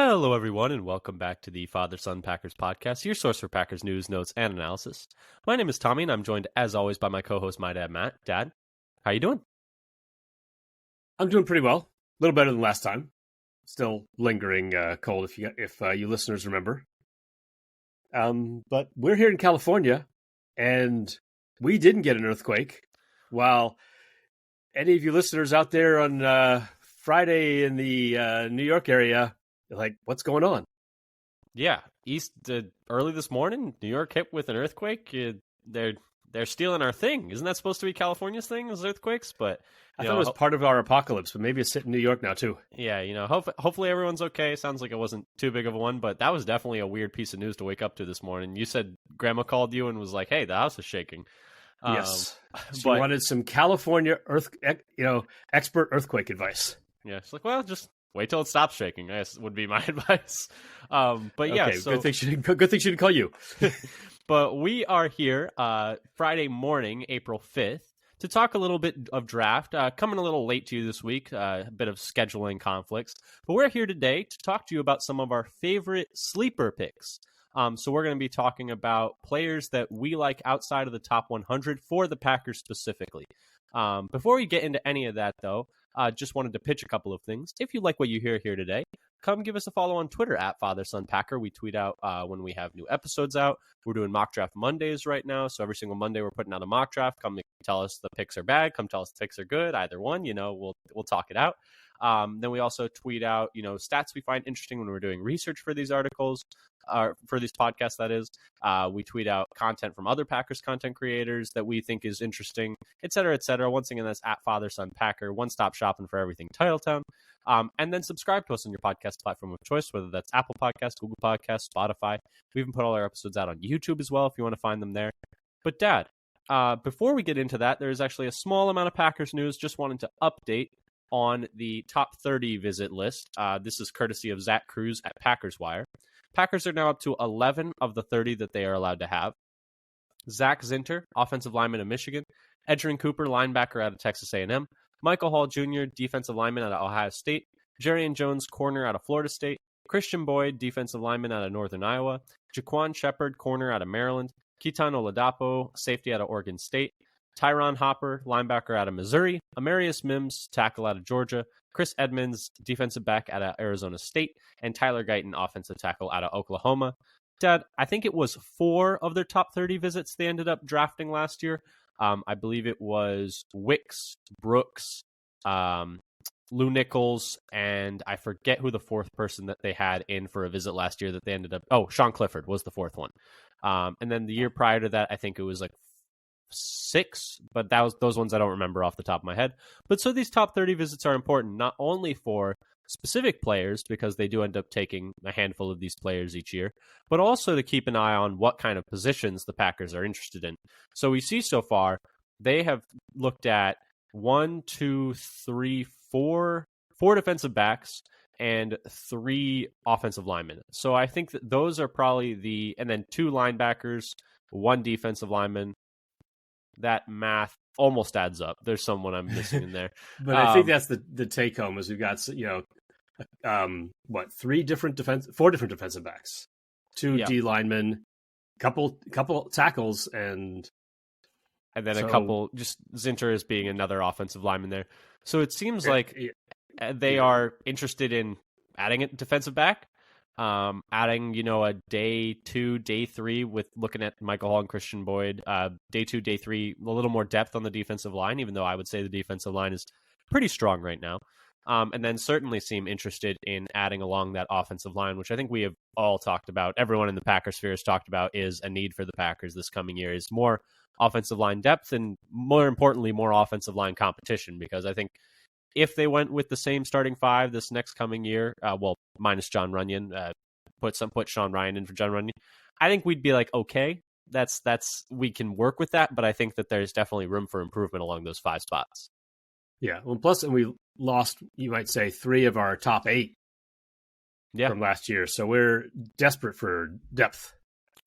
Hello, everyone, and welcome back to the Father-Son Packers podcast, your source for Packers news, notes, and analysis. My name is Tommy, and I'm joined, as always, by my co-host, my dad, Matt. Dad, how you doing? I'm doing pretty well. A little better than last time. Still lingering cold, if you listeners remember. But we're here in California, and we didn't get an earthquake. While any of you listeners out there on Friday in the New York area, you're like, what's going on? Yeah, early this morning, New York hit with an earthquake. They're stealing our thing. Isn't that supposed to be California's thing, is earthquakes? But I thought it was part of our apocalypse, but maybe it's in New York now too. Yeah, hopefully everyone's okay. Sounds like it wasn't too big of a one, but that was definitely a weird piece of news to wake up to this morning. You said Grandma called you and was like, "Hey, the house is shaking." Yes, she wanted some California expert earthquake advice. Yeah, she's like, "Well, just wait till it stops shaking," I guess would be my advice. But yeah, okay, good thing she didn't call you. But we are here Friday morning, April 5th, to talk a little bit of draft. Coming a little late to you this week, a bit of scheduling conflicts. But we're here today to talk to you about some of our favorite sleeper picks. So we're going to be talking about players that we like outside of the top 100 for the Packers specifically. Before we get into any of that, though, just wanted to pitch a couple of things. If you like what you hear here today, come give us a follow on Twitter at FatherSonPacker. We tweet out when we have new episodes out. We're doing mock draft Mondays right now. So every single Monday we're putting out a mock draft. Come tell us the picks are bad. Come tell us the picks are good. Either one, we'll talk it out. Then we also tweet out, stats we find interesting when we're doing research for these articles, for these podcasts, that is. We tweet out content from other Packers content creators that we think is interesting, et cetera, et cetera. Once again, that's at FatherSonPacker, one-stop shopping for everything Titletown. And then subscribe to us on your podcast platform of choice, whether that's Apple Podcasts, Google Podcasts, Spotify. We even put all our episodes out on YouTube as well if you want to find them there. But Dad, before we get into that, there's actually a small amount of Packers news. Just wanted to update on the top 30 visit list. This is courtesy of Zach Cruz at Packers Wire. Packers are now up to 11 of the 30 that they are allowed to have. Zach Zinter, offensive lineman of Michigan. Edgerrin Cooper, linebacker out of Texas A&M. Michael Hall Jr., defensive lineman out of Ohio State. Jarian Jones, corner out of Florida State. Christian Boyd, defensive lineman out of Northern Iowa. Jaquan Shepard, corner out of Maryland. Keaton Oladapo, safety out of Oregon State. Tyron Hopper, linebacker out of Missouri. Amarius Mims, tackle out of Georgia. Chris Edmonds, defensive back out of Arizona State. And Tyler Guyton, offensive tackle out of Oklahoma. Dad, I think it was 4 of their top 30 visits they ended up drafting last year. I believe it was Wicks, Brooks, Lou Nichols, and I forget who the 4th person that they had in for a visit last year that they ended up... Oh, Sean Clifford was the 4th one. And then the year prior to that, I think it was like 6, but those ones I don't remember off the top of my head. But so these top 30 visits are important, not only for specific players, because they do end up taking a handful of these players each year, but also to keep an eye on what kind of positions the Packers are interested in. So we see so far, they have looked at 4 defensive backs and 3 offensive linemen. So I think that those are probably and then 2 linebackers, 1 defensive lineman. That math almost adds up. There's someone I'm missing in there. But I think that's the take home is we've got, 4 different defensive backs, 2 D linemen, couple tackles, and then a couple, just Zinter as being another offensive lineman there. So it seems like they are interested in adding a defensive back, adding, a day 2, day 3 with looking at Michael Hall and Christian Boyd, day 2, day 3, a little more depth on the defensive line, even though I would say the defensive line is pretty strong right now. And then certainly seem interested in adding along that offensive line, which I think we have all talked about. Everyone in the Packers sphere has talked about is a need for the Packers this coming year is more offensive line depth and, more importantly, more offensive line competition, because I think if they went with the same starting 5 this next coming year, minus John Runyon, put Sean Ryan in for John Runyon, I think we'd be like, okay, that's we can work with that, but I think that there's definitely room for improvement along those 5 spots. Yeah, well, plus we lost, you might say, 3 of our top 8 from last year, so we're desperate for depth.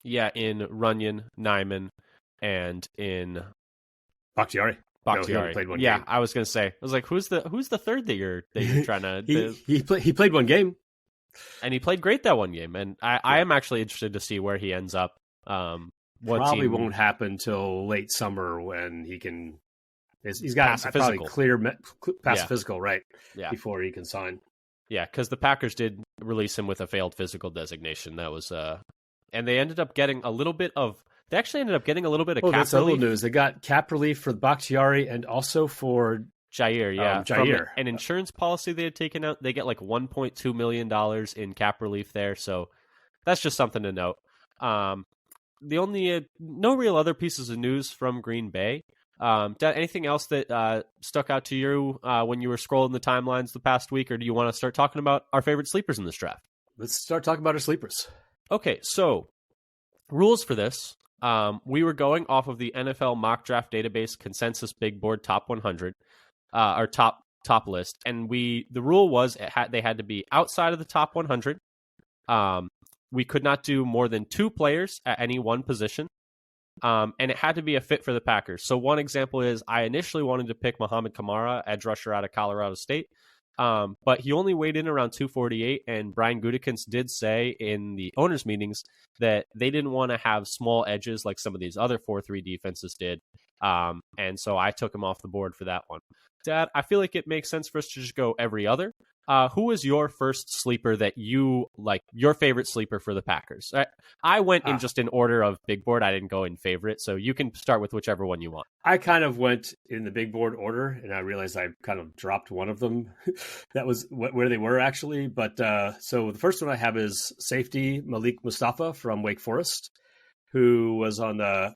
Yeah, in Runyon, Nyman, and in Bakhtiari. Bakhtiari. No, played one game. I was going to say. I was like, who's the third that you're trying to? He played one game. And he played great that one game. And I am actually interested to see where he ends up. Probably won't happen till late summer when he can. He's got pass a probably physical. pass a physical, right? Yeah. Before he can sign. Yeah, because the Packers did release him with a failed physical designation. That was and they ended up getting a little bit of. They actually ended up getting a little bit of cap that's relief. little news. They got cap relief for Bakhtiari and also for Jair. Yeah, Jair. From an insurance policy they had taken out. They get like $1.2 million in cap relief there. So that's just something to note. The only no real other pieces of news from Green Bay. Anything else that stuck out to you when you were scrolling the timelines the past week, or do you want to start talking about our favorite sleepers in this draft? Let's start talking about our sleepers. Okay, so rules for this. We were going off of the NFL mock draft database consensus big board top 100, our top list, and the rule was they had to be outside of the top 100. We could not do more than 2 players at any one position. And it had to be a fit for the Packers. So one example is I initially wanted to pick Muhammad Kamara, edge rusher out of Colorado State. But he only weighed in around 248, and Brian Gutekunst did say in the owners' meetings that they didn't want to have small edges like some of these other 4-3 defenses did. And so I took him off the board for that one. Dad, I feel like it makes sense for us to just go every other. Who was your first sleeper that you like, your favorite sleeper for the Packers? I went in just in order of big board. I didn't go in favorite, so you can start with whichever one you want. I kind of went in the big board order, and I realized I kind of dropped one of them. That was where they were actually. But so the first one I have is safety Malik Mustafa from Wake Forest, who was on the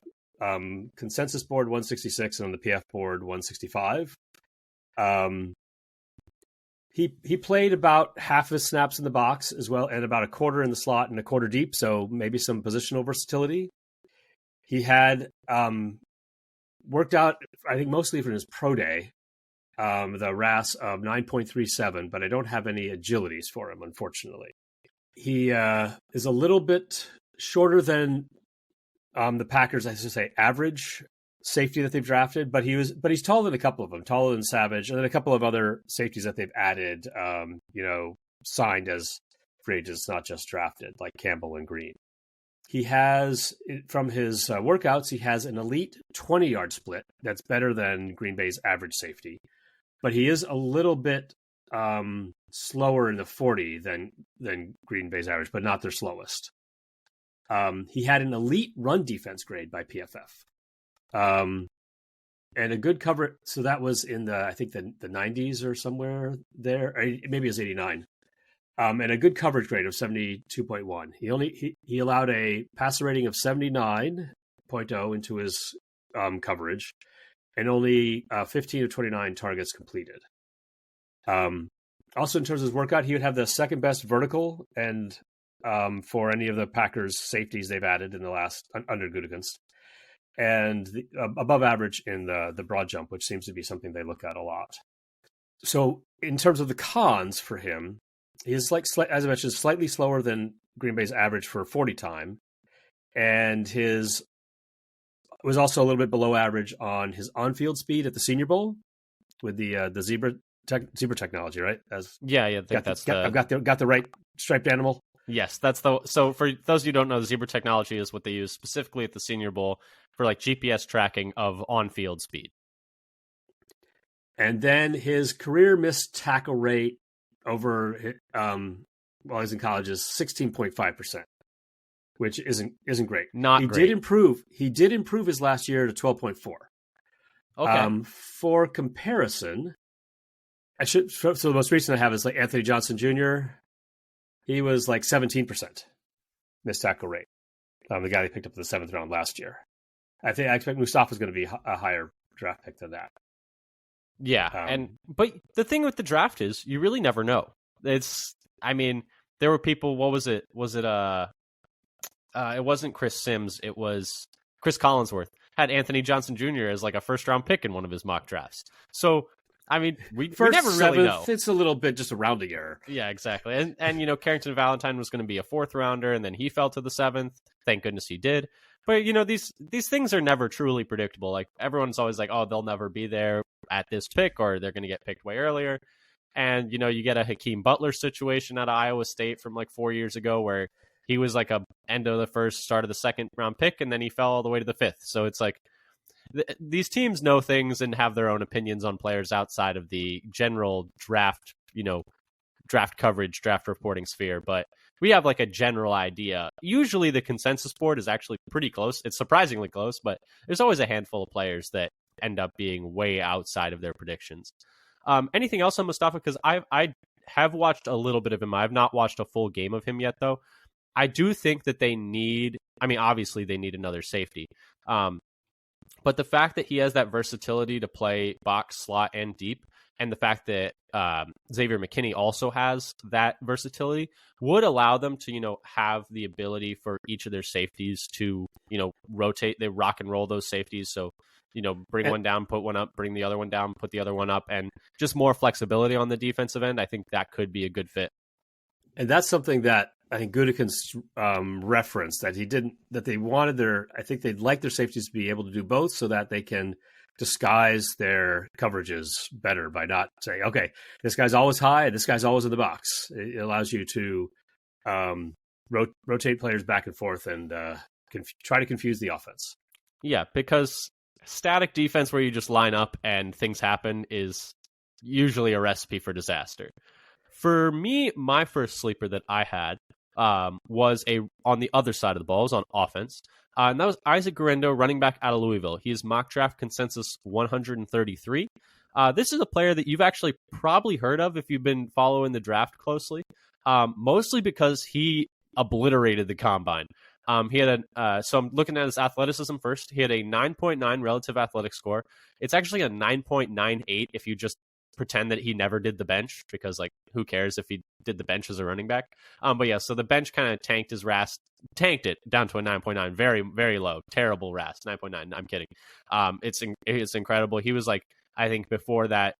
consensus board 166 and on the PF board 165. He played about half his snaps in the box as well, and about a quarter in the slot and a quarter deep, so maybe some positional versatility. He had worked out, I think, mostly for his pro day, the RAS of 9.37, but I don't have any agilities for him, unfortunately. He is a little bit shorter than the Packers, I should say, average safety that they've drafted, but he's taller than a couple of them, taller than Savage, and then a couple of other safeties that they've added, signed as free agents, not just drafted, like Campbell and Green. He has, from his workouts, he has an elite 20-yard split that's better than Green Bay's average safety, but he is a little bit slower in the 40 than Green Bay's average, but not their slowest. He had an elite run defense grade by PFF. And a good cover. So that was in I think the 90s or somewhere there. Or maybe it was 89. And a good coverage grade of 72.1. He allowed a passer rating of 79.0 into his coverage, and only 15 of 29 targets completed. Also, in terms of his workout, he would have the second best vertical and for any of the Packers safeties they've added in the last under Gutekunst. And above average in the broad jump, which seems to be something they look at a lot. So in terms of the cons for him, he is, as I mentioned, slightly slower than Green Bay's average for 40 time. And his was also a little bit below average on his on-field speed at the Senior Bowl with the zebra technology, right? I think I've got the right striped animal. Yes, so for those of you who don't know, the zebra technology is what they use specifically at the Senior Bowl for like GPS tracking of on-field speed. And then his career missed tackle rate over while he's in college is 16.5%, which isn't great. Not great. He did improve his last year to 12.4. Okay. For comparison, so the most recent I have is like Anthony Johnson Jr. He was like 17% missed tackle rate. The guy they picked up in the 7th round last year. I expect Mustafa's going to be a higher draft pick than that. Yeah, but the thing with the draft is you really never know. There were people. What was it? It wasn't Chris Sims. It was Chris Collinsworth had Anthony Johnson Jr. as like a first round pick in one of his mock drafts. So we never really know. It's a little bit just a rounding error. Yeah, exactly. And Carrington Valentine was going to be a 4th rounder, and then he fell to the 7th. Thank goodness he did. But these things are never truly predictable. Like everyone's always like, oh, they'll never be there at this pick, or they're going to get picked way earlier. And, you get a Hakeem Butler situation out of Iowa State from like 4 years ago where he was like a end of the first, start of the second round pick, and then he fell all the way to the fifth. So it's like these teams know things and have their own opinions on players outside of the general draft, draft coverage, draft reporting sphere. But we have like a general idea. Usually the consensus board is actually pretty close. It's surprisingly close, but there's always a handful of players that end up being way outside of their predictions. Anything else on Mustafa? Because I have watched a little bit of him. I've not watched a full game of him yet, though. I do think that obviously they need another safety. But the fact that he has that versatility to play box, slot, and deep, and the fact that Xavier McKinney also has that versatility would allow them to, have the ability for each of their safeties to, rotate, they rock and roll those safeties. So, bring one down, put one up, bring the other one down, put the other one up, and just more flexibility on the defensive end. I think that could be a good fit. And that's something that I think Gutekunst referenced, that they wanted I think they'd like their safeties to be able to do both so that they can disguise their coverages better by not saying, okay, this guy's always high and this guy's always in the box. It allows you to rotate players back and forth and try to confuse the offense. Yeah, because static defense where you just line up and things happen is usually a recipe for disaster. For me, my first sleeper that I had was on the other side of the ball, was on offense. And that was Isaac Guerendo, running back out of Louisville. He is mock draft consensus 133. This is a player that you've actually probably heard of if you've been following the draft closely, mostly because he obliterated the combine. He had so I'm looking at his athleticism first. He had a 9.9 relative athletic score. It's actually a 9.98 if you just pretend that he never did the bench, because like who cares if he did the bench as a running back. But yeah, so the bench kind of tanked it down to a 9.9, very, very low, terrible RAS, 9.9. I'm kidding. It's incredible. He was like, I think before that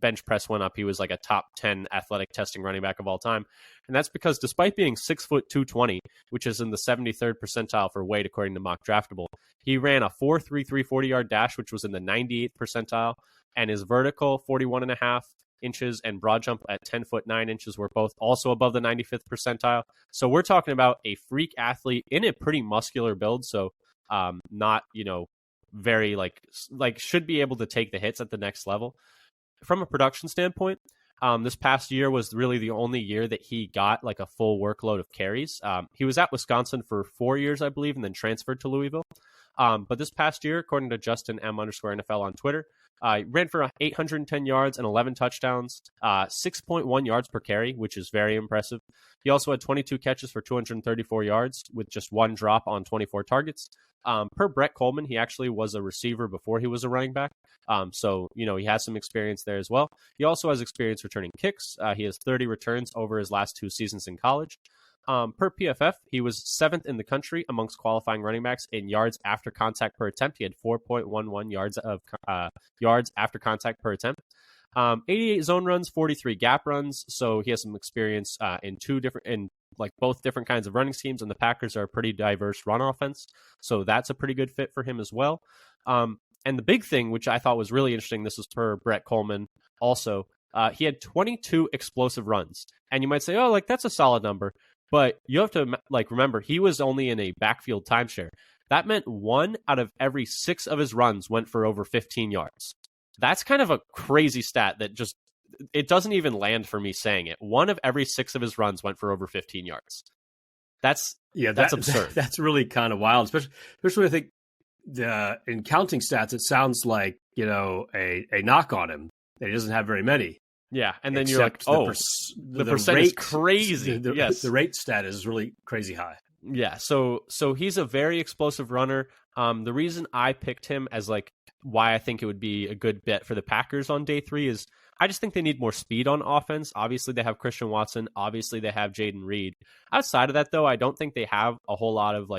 bench press went up, he was like a top 10 athletic testing running back of all time. And that's because despite being 6 foot 220, which is in the 73rd percentile for weight, according to Mock Draftable, he ran a 4.33 40-yard dash, which was in the 98th percentile. And his vertical 41.5 inches and broad jump at 10 foot 9 inches were both also above the 95th percentile. So we're talking about a freak athlete in a pretty muscular build. So not, very like should be able to take the hits at the next level. From a production standpoint, this past year was really the only year that he got like a full workload of carries. He was at Wisconsin for 4 years, I believe, and then transferred to Louisville. But this past year, according to Justin M_NFL on Twitter, ran for 810 yards and 11 touchdowns, 6.1 yards per carry, which is very impressive. He also had 22 catches for 234 yards with just one drop on 24 targets. Per Brett Coleman, he actually was a receiver before he was a running back. So, he has some experience there as well. He also has experience returning kicks. He has 30 returns over his last 2 seasons in college. Per PFF, he was 7th in the country amongst qualifying running backs in yards after contact per attempt. He had 4.11 yards after contact per attempt. 88 zone runs, 43 gap runs. So he has some experience in both different kinds of running schemes, and the Packers are a pretty diverse run offense. So that's a pretty good fit for him as well. And the big thing, which I thought was really interesting, this was per Brett Coleman also, he had 22 explosive runs. And you might say, oh, that's a solid number. But you have to remember, he was only in a backfield timeshare. That meant 1 out of every 6 of his runs went for over 15 yards. That's kind of a crazy stat that just, it doesn't even land for me saying it. 1 of every 6 of his runs went for over 15 yards. That's absurd. That's really kind of wild, especially I think in counting stats, it sounds like, a knock on him that he doesn't have very many. Yeah, and then you're like, oh, the percent is crazy. Yes. The rate stat is really crazy high. Yeah, so he's a very explosive runner. The reason I picked him as why I think it would be a good bet for the Packers on day 3 is I just think they need more speed on offense. Obviously, they have Christian Watson. Obviously, they have Jaden Reed. Outside of that, though, I don't think they have a whole lot of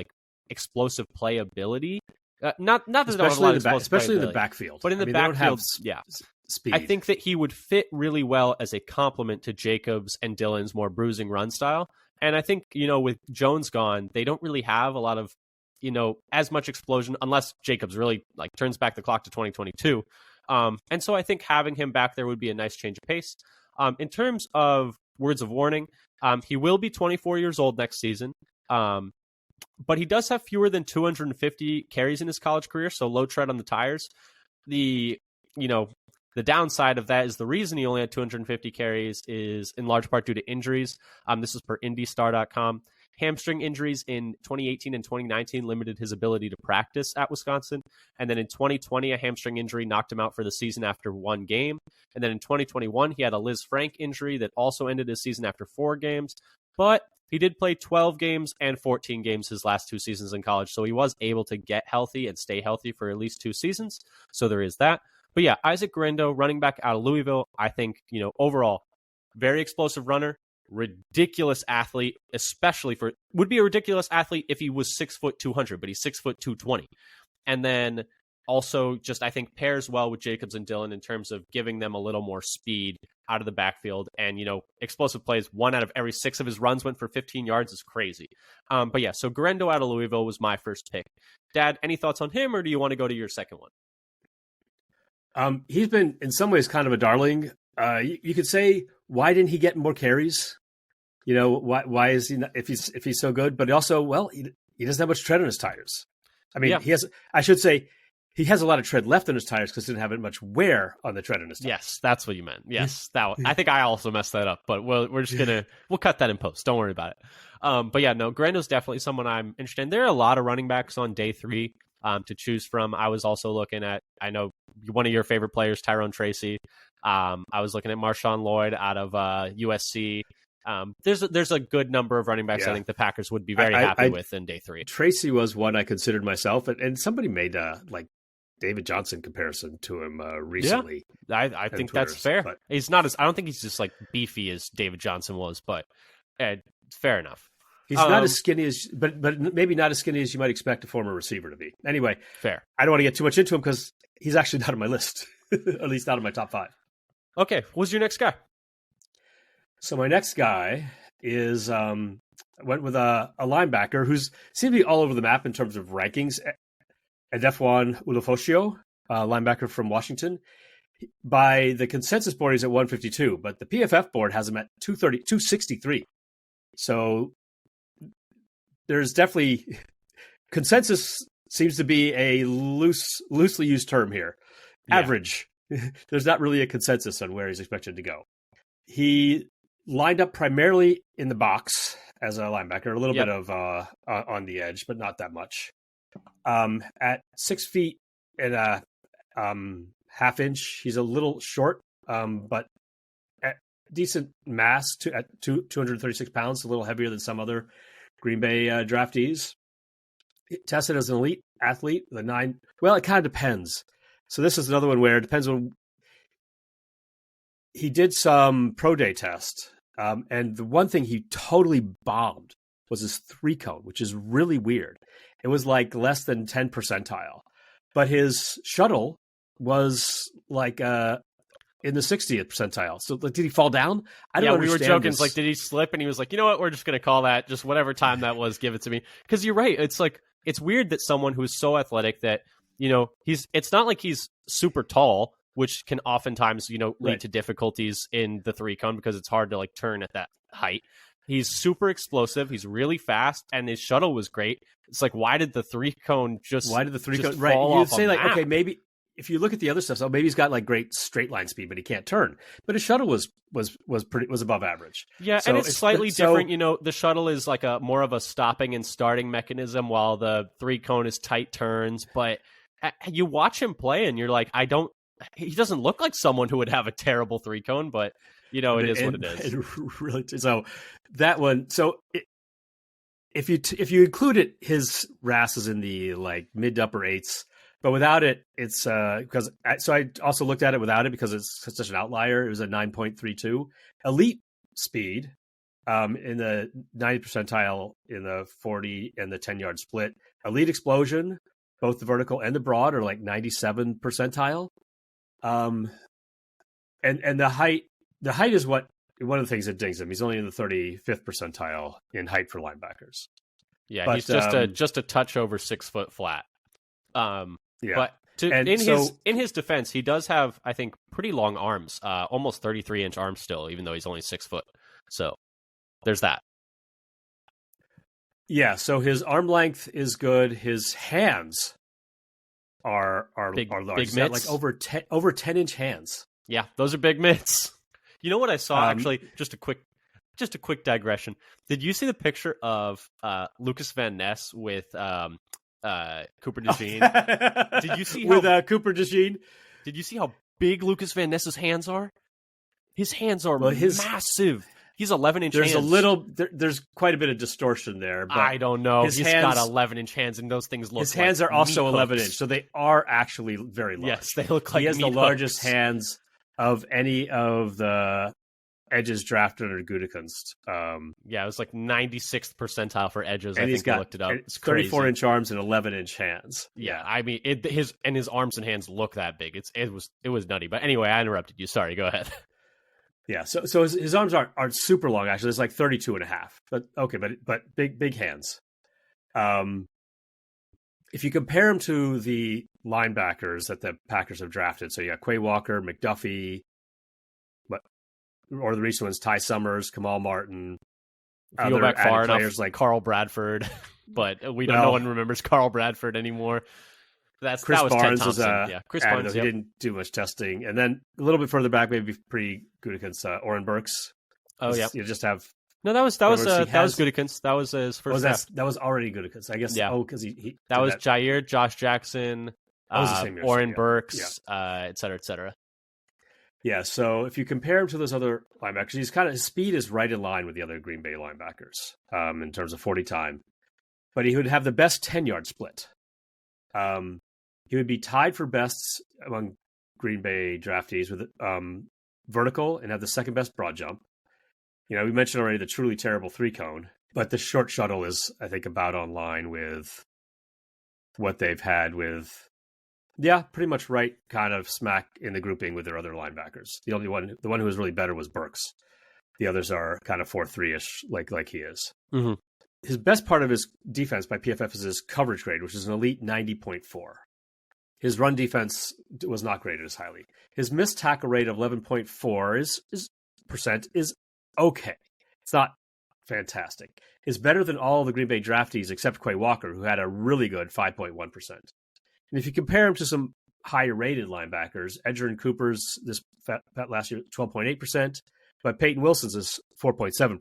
explosive playability. Not that especially in the backfield, but in the backfield, yeah. Speed. I think that he would fit really well as a complement to Jacobs and Dillon's more bruising run style. And I think, with Jones gone, they don't really have a lot of, as much explosion unless Jacobs really turns back the clock to 2022. And so I think having him back there would be a nice change of pace. In terms of words of warning, he will be 24 years old next season. But he does have fewer than 250 carries in his college career, so low tread on the tires. The downside of that is the reason he only had 250 carries is in large part due to injuries. This is per IndyStar.com. Hamstring injuries in 2018 and 2019 limited his ability to practice at Wisconsin. And then in 2020, a hamstring injury knocked him out for the season after 1 game. And then in 2021, he had a Liz Frank injury that also ended his season after 4 games. But he did play 12 games and 14 games his last 2 seasons in college. So he was able to get healthy and stay healthy for at least 2 seasons. So there is that. But yeah, Isaac Guerendo, running back out of Louisville, I think, overall, very explosive runner, ridiculous athlete, would be a ridiculous athlete if he was 6'2", 200, but he's 6'2", 220. And then also just, I think, pairs well with Jacobs and Dillon in terms of giving them a little more speed out of the backfield. And, explosive plays, 1 out of every 6 of his runs went for 15 yards is crazy. But yeah, so Guerendo out of Louisville was my first pick. Dad, any thoughts on him, or do you want to go to your second one? He's been in some ways kind of a darling. You could say, why didn't he get more carries? Why is he not, if he's so good? But also, well, he doesn't have much tread on his tires. I mean, Yeah. I should say, he has a lot of tread left on his tires because he didn't have much wear on the tread on his tires. Yes, that's what you meant. Yes, I think I also messed that up, but we're just we'll cut that in post. Don't worry about it. But yeah, no, Guerendo's definitely someone I'm interested in. There are a lot of running backs on day 3 to choose from. I was also looking at, I know one of your favorite players, Tyrone Tracy. I was looking at Marshawn Lloyd out of USC. There's a good number of running backs I think the Packers would be very happy with in day 3. Tracy was one I considered myself, and somebody made David Johnson comparison to him recently. Yeah, I think that's fair. But he's not I don't think he's just like beefy as David Johnson was, but fair enough. He's not as skinny as, but maybe not as skinny as you might expect a former receiver to be. Anyway, fair. I don't want to get too much into him because he's actually not on my list, at least not in my top 5. Okay, who's your next guy? So my next guy is went with a linebacker who's seemed to be all over the map in terms of rankings. Adefwan Ulofosio, linebacker from Washington. By the consensus board, he's at 152, but the PFF board has him at 263. So there's definitely consensus seems to be a loosely used term here. Average. Yeah. There's not really a consensus on where he's expected to go. He lined up primarily in the box as a linebacker, a little bit of on the edge, but not that much. At 6 feet and a half inch, he's a little short, but at decent mass at 236 pounds, a little heavier than some other Green Bay draftees. Tested as an elite athlete, it kind of depends. So this is another one where it depends on. He did some pro day test, and the one thing he totally bombed was his 3-cone, which is really weird. It was like less than 10 percentile, but his shuttle was like in the 60th percentile. So did he fall down? I don't understand. We were joking. It's like, did he slip? And he was like, you know what? We're just going to call that just whatever time that was. Give it to me. Because you're right. It's like, it's weird that someone who's so athletic that, it's not like he's super tall, which can oftentimes, lead to difficulties in the 3-cone because it's hard to like turn at that height. He's super explosive. He's really fast, and his shuttle was great. It's like, why did the 3-cone right? You'd say like, okay, maybe if you look at the other stuff, so maybe he's got like great straight line speed, but he can't turn. But his shuttle was above average. Yeah, so and it's slightly different. The shuttle is like a more of a stopping and starting mechanism, while the 3-cone is tight turns. But you watch him play, and you're like, he doesn't look like someone who would have a terrible 3-cone, but it is what it is. It really, so that one. So if you include it, his RAS is in the like mid to upper 8s, but without it, it's because. So I also looked at it without it because it's such an outlier. It was a 9.32 elite speed in the 90 percentile in the 40 and the 10-yard split. Elite explosion, both the vertical and the broad, are like 97 percentile. And the height is one of the things that dings him. He's only in the 35th percentile in height for linebackers. Yeah, but, he's just a touch over 6 foot flat. But In his defense, he does have, I think, pretty long arms, almost 33-inch arms still, even though he's only 6 foot. So there's that. Yeah, so his arm length is good. His hands are large. Big He's mitts? got like over 10-inch hands. Yeah, those are big mitts. You know what I saw? Actually, just a quick digression. Did you see the picture of Lucas Van Ness with Cooper DeJean? Did you see Cooper DeJean? Did you see how big Lucas Van Ness's hands are? His hands are massive. He's 11-inch hands. There's quite a bit of distortion there. But I don't know. He's got 11-inch hands, and those things look. His hands are also 11-inch, so they are actually very large. Yes, they look like. He has the hooks. largest hands of any of the edges drafted under Gutekunst. Yeah, it was like 96th percentile for edges. And I think I looked it up. It's 34-inch arms and 11-inch hands. Yeah, I mean, his arms and hands look that big. It was nutty. But anyway, I interrupted you. Sorry, go ahead. Yeah, so his arms aren't super long, actually. It's like 32 and a half. But okay, but big hands. If you compare him to the linebackers that the Packers have drafted, so you got Quay Walker, McDuffie, or the recent ones, Ty Summers, Kamal Martin. If you go back far enough, like Carl Bradford, but no one remembers Carl Bradford anymore. Chris that was Barnes Ted Thompson. was Chris Barnes. He didn't do much testing, and then a little bit further back, maybe pre-Gutekunst, Oren Burks. Oh yeah, you just have that was Gutekunst. That was his first. That was already Gutekunst, I guess. Yeah. Because he that was Jair, Josh Jackson, Oren Burks, et cetera, et cetera. Yeah, so if you compare him to those other linebackers, his speed is right in line with the other Green Bay linebackers in terms of 40 time, but he would have the best 10-yard split. He would be tied for best among Green Bay draftees with vertical and have the second best broad jump. You know, we mentioned already the truly terrible 3-cone, but the short shuttle is, I think, about on line with what they've had with, pretty much right kind of smack in the grouping with their other linebackers. The one who was really better was Burks. The others are kind of 4-3-ish like he is. Mm-hmm. His best part of his defense by PFF is his coverage grade, which is an elite 90.4. His run defense was not graded as highly. His missed tackle rate of 11.4 is okay. It's not fantastic. It's better than all the Green Bay draftees except Quay Walker, who had a really good 5.1%. And if you compare him to some higher rated linebackers, Edgerrin Cooper's this last year 12.8%, but Peyton Wilson's is 4.7%.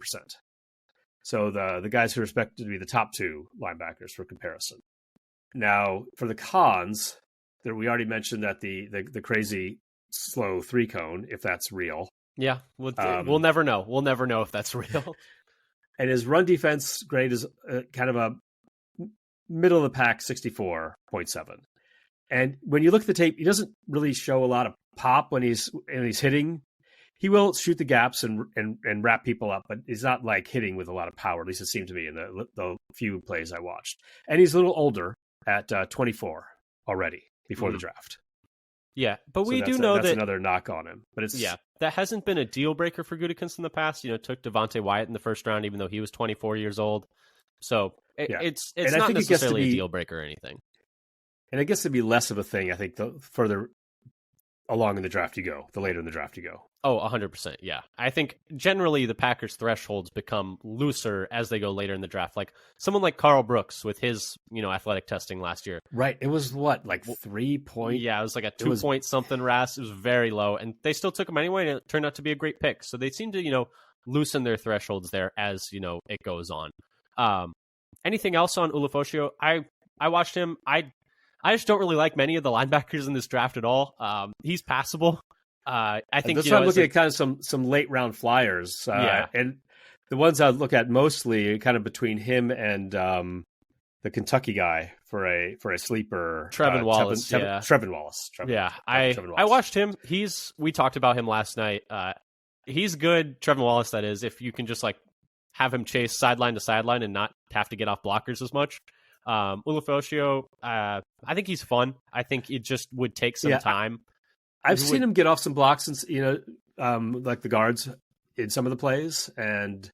So the guys who are expected to be the top two linebackers for comparison. Now, for the cons, we already mentioned that the crazy slow 3-cone, if that's real. Yeah, we'll never know. We'll never know if that's real. And his run defense grade is kind of a middle of the pack 64.7. And when you look at the tape, he doesn't really show a lot of pop when he's hitting. He will shoot the gaps and wrap people up, but he's not like hitting with a lot of power. At least it seemed to me in the few plays I watched. And he's a little older at 24 already before the draft. Yeah, but we do know that's another knock on him. But that hasn't been a deal breaker for Gutekunst in the past. You know, took Devontae Wyatt in the first round, even though he was 24 years old. So it's not necessarily a deal breaker or anything. And it gets to be less of a thing, I think, the further along in the draft you go, the later in the draft you go. Oh, 100%. Yeah. I think generally the Packers' thresholds become looser as they go later in the draft. Like someone like Carl Brooks with his, athletic testing last year. Right. It was what, like 3 point? Yeah, it was like a 2-point something RAS. It was very low. And they still took him anyway, and it turned out to be a great pick. So they seem to, loosen their thresholds there as, it goes on. Anything else on Ulofoshio? I watched him. I just don't really like many of the linebackers in this draft at all. He's passable. I think that's why I'm looking at kind of some late round flyers. And the ones I look at mostly kind of between him and the Kentucky guy for a sleeper. Trevin Wallace. Trevin Wallace. I watched him. We talked about him last night. He's good. Trevin Wallace, that is, if you can just like have him chase sideline to sideline and not have to get off blockers as much. Ulofoshio, I think he's fun. I think it just would take some time. I've seen him get off some blocks, and like the guards in some of the plays, and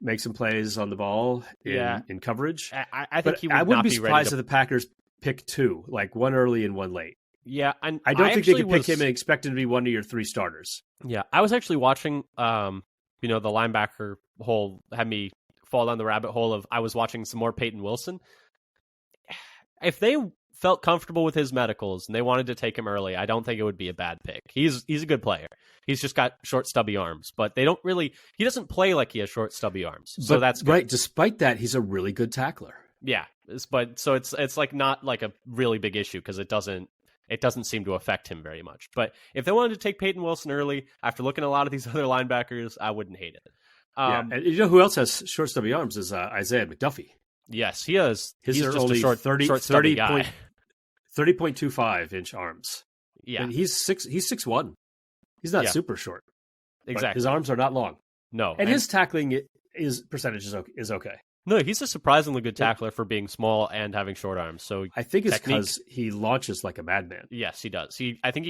make some plays on the ball in coverage. I think he would I wouldn't not be be surprised ready if the Packers pick two, like one early and one late. Yeah, and I don't think they actually could pick him and expect him to be one of your 3 starters. Yeah, I was actually watching, the linebacker hole had me fall down the rabbit hole of I was watching some more Peyton Wilson. If they felt comfortable with his medicals and they wanted to take him early, I don't think it would be a bad pick. He's a good player. He's just got short, stubby arms, but they don't really. He doesn't play like he has short, stubby arms, so that's good. Right. Despite that, he's a really good tackler. Yeah, but so it's like not like a really big issue because it doesn't seem to affect him very much. But if they wanted to take Peyton Wilson early, after looking at a lot of these other linebackers, I wouldn't hate it. And you know who else has short, stubby arms is Isaiah McDuffie. Yes, he has. He's just only a short, 30 guy. 30.25-inch arms. Yeah, and he's 6'1". He's not super short. Exactly. His arms are not long. No, and his tackling percentage is okay. No, he's a surprisingly good tackler for being small and having short arms. So I think it's because he launches like a madman. Yes, he does. I think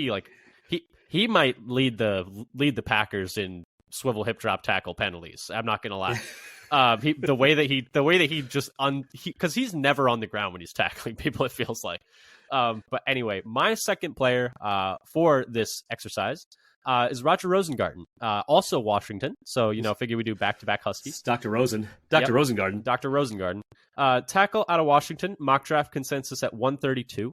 he might lead the Packers in swivel hip drop tackle penalties. I'm not gonna lie. The way that he just because he's never on the ground when he's tackling people. It feels like. But anyway, my second player for this exercise is Roger Rosengarten, also Washington. So, figure we do back-to-back Huskies. Dr. Rosengarten. Dr. Rosengarten. Tackle out of Washington, mock draft consensus at 132.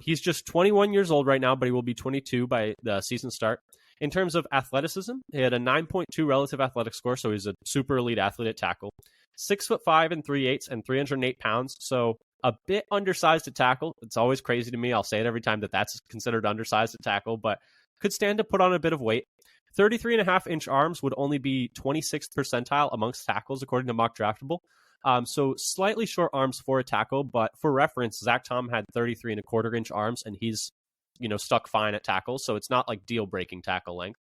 He's just 21 years old right now, but he will be 22 by the season start. In terms of athleticism, he had a 9.2 relative athletic score, so he's a super elite athlete at tackle. 6'5" and 3/8 and 308 pounds, so a bit undersized at tackle. It's always crazy to me. I'll say it every time that's considered undersized at tackle, but could stand to put on a bit of weight. 33.5-inch arms would only be 26th percentile amongst tackles, according to Mock Draftable. So slightly short arms for a tackle, but for reference, Zach Tom had 33.25-inch arms, and he's stuck fine at tackle, so it's not like deal-breaking tackle length.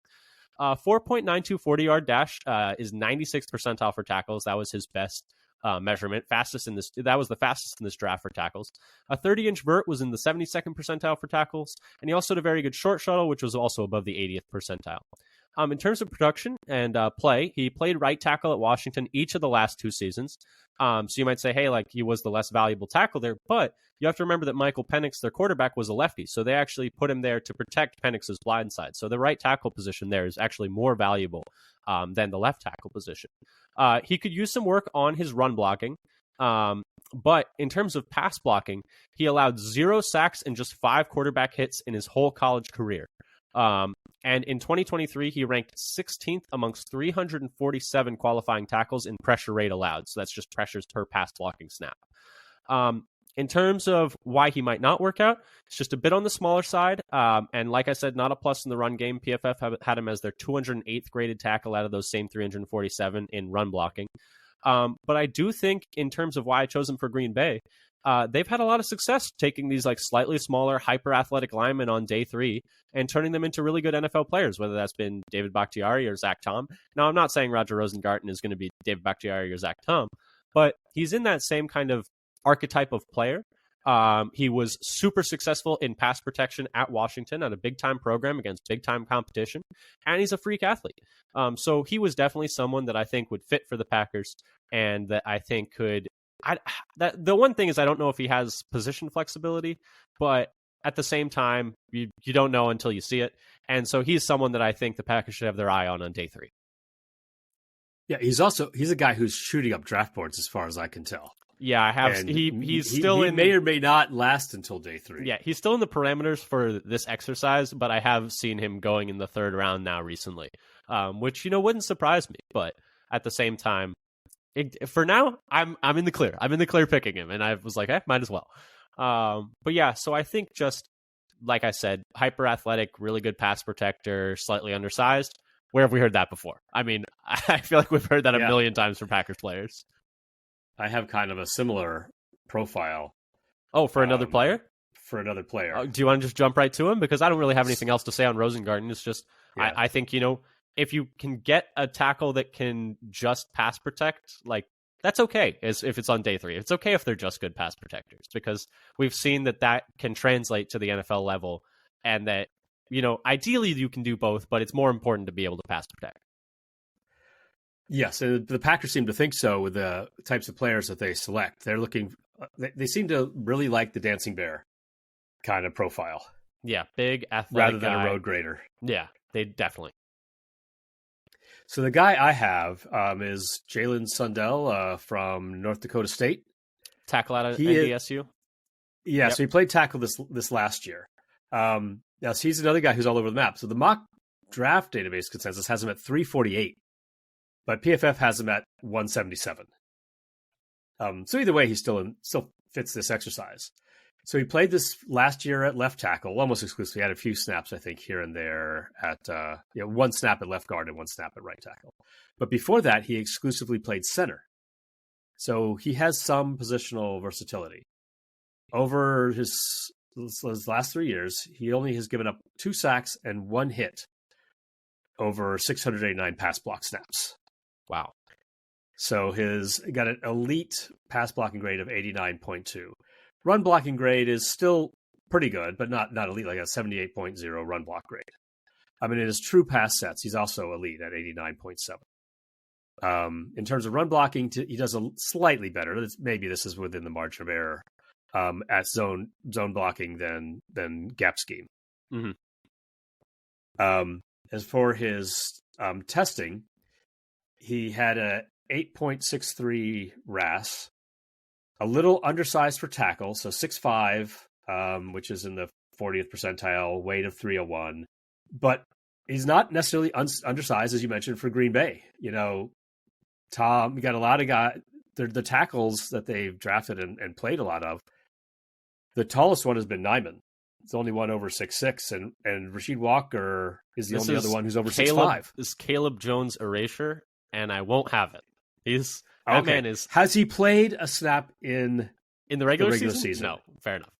4.92 40-yard dash is 96th percentile for tackles. That was his best measurement. That was the fastest in this draft for tackles. A 30-inch vert was in the 72nd percentile for tackles, and he also had a very good short shuttle, which was also above the 80th percentile. In terms of production and play, he played right tackle at Washington each of the last 2 seasons. So you might say, hey, like he was the less valuable tackle there, but you have to remember that Michael Penix, their quarterback, was a lefty, so they actually put him there to protect Penix's blind side. So the right tackle position there is actually more valuable than the left tackle position. He could use some work on his run blocking, but in terms of pass blocking, he allowed 0 sacks and just 5 quarterback hits in his whole college career. And in 2023, he ranked 16th amongst 347 qualifying tackles in pressure rate allowed. So that's just pressures per pass blocking snap. In terms of why he might not work out, it's just a bit on the smaller side. And like I said, not a plus in the run game. PFF had him as their 208th graded tackle out of those same 347 in run blocking. But I do think in terms of why I chose him for Green Bay, they've had a lot of success taking these like slightly smaller, hyper athletic linemen on day 3 and turning them into really good NFL players, whether that's been David Bakhtiari or Zach Tom. Now, I'm not saying Roger Rosengarten is going to be David Bakhtiari or Zach Tom, but he's in that same kind of archetype of player. He was super successful in pass protection at Washington on a big-time program against big-time competition, and he's a freak athlete. So he was definitely someone that I think would fit for the Packers and that I think could... the one thing is I don't know if he has position flexibility, but at the same time, you don't know until you see it. And so he's someone that I think the Packers should have their eye on day 3. Yeah, he's a guy who's shooting up draft boards as far as I can tell. Yeah, I have. And he's he still may or may not last until day 3. Yeah, he's still in the parameters for this exercise, but I have seen him going in the 3rd round now recently, which wouldn't surprise me. But at the same time, for now, I'm in the clear. I'm in the clear picking him, and I was like, might as well. But yeah, so I think just like I said, hyper athletic, really good pass protector, slightly undersized. Where have we heard that before? I mean, I feel like we've heard that a million times from Packers players. I have kind of a similar profile. Oh, for another player? For another player. Do you want to just jump right to him? Because I don't really have anything else to say on Rosengarten. It's just, I think, if you can get a tackle that can just pass protect, like, that's okay if it's on day 3. It's okay if they're just good pass protectors, because we've seen that can translate to the NFL level, and that, ideally you can do both, but it's more important to be able to pass protect. Yes, and the Packers seem to think so with the types of players that they select. They're looking, they seem to really like the dancing bear kind of profile. Yeah, big athletic rather than guy. a road grader. Yeah, they definitely. So the guy I have is Jalen Sundell from North Dakota State. Tackle out of He NDSU? Yeah, Yep. so he played tackle this last year. Now, so he's another guy who's all over the map. So the mock draft database consensus has him at 348, but PFF has him at 177. So either way, he still fits this exercise. So he played this last year at left tackle, almost exclusively. He had a few snaps, I think, here and there at one snap at left guard and one snap at right tackle. But before that, he exclusively played center. So he has some positional versatility. Over his last 3 years, he only has given up 2 sacks and 1 hit over 689 pass block snaps. Wow. So he's got an elite pass blocking grade of 89.2. Run blocking grade is still pretty good, but not elite, like a 78.0 run block grade. I mean, in his true pass sets, he's also elite at 89.7. In terms of run blocking, he does a slightly better. Maybe this is within the margin of error at zone blocking than gap scheme. Mm-hmm. As for his testing, he had a 8.63 RAS, a little undersized for tackle, so 6'5", which is in the 40th percentile, weight of 301. But he's not necessarily undersized, as you mentioned, for Green Bay. You know, Tom, you got a lot of guys, the tackles that they've drafted and played a lot of. The tallest one has been Nyman. It's the only one over 6'6", and Rasheed Walker is the only other one who's over 6'5". This is Caleb Jones erasure, and I won't have it. That man is. Has he played a snap in the regular season? No, fair enough.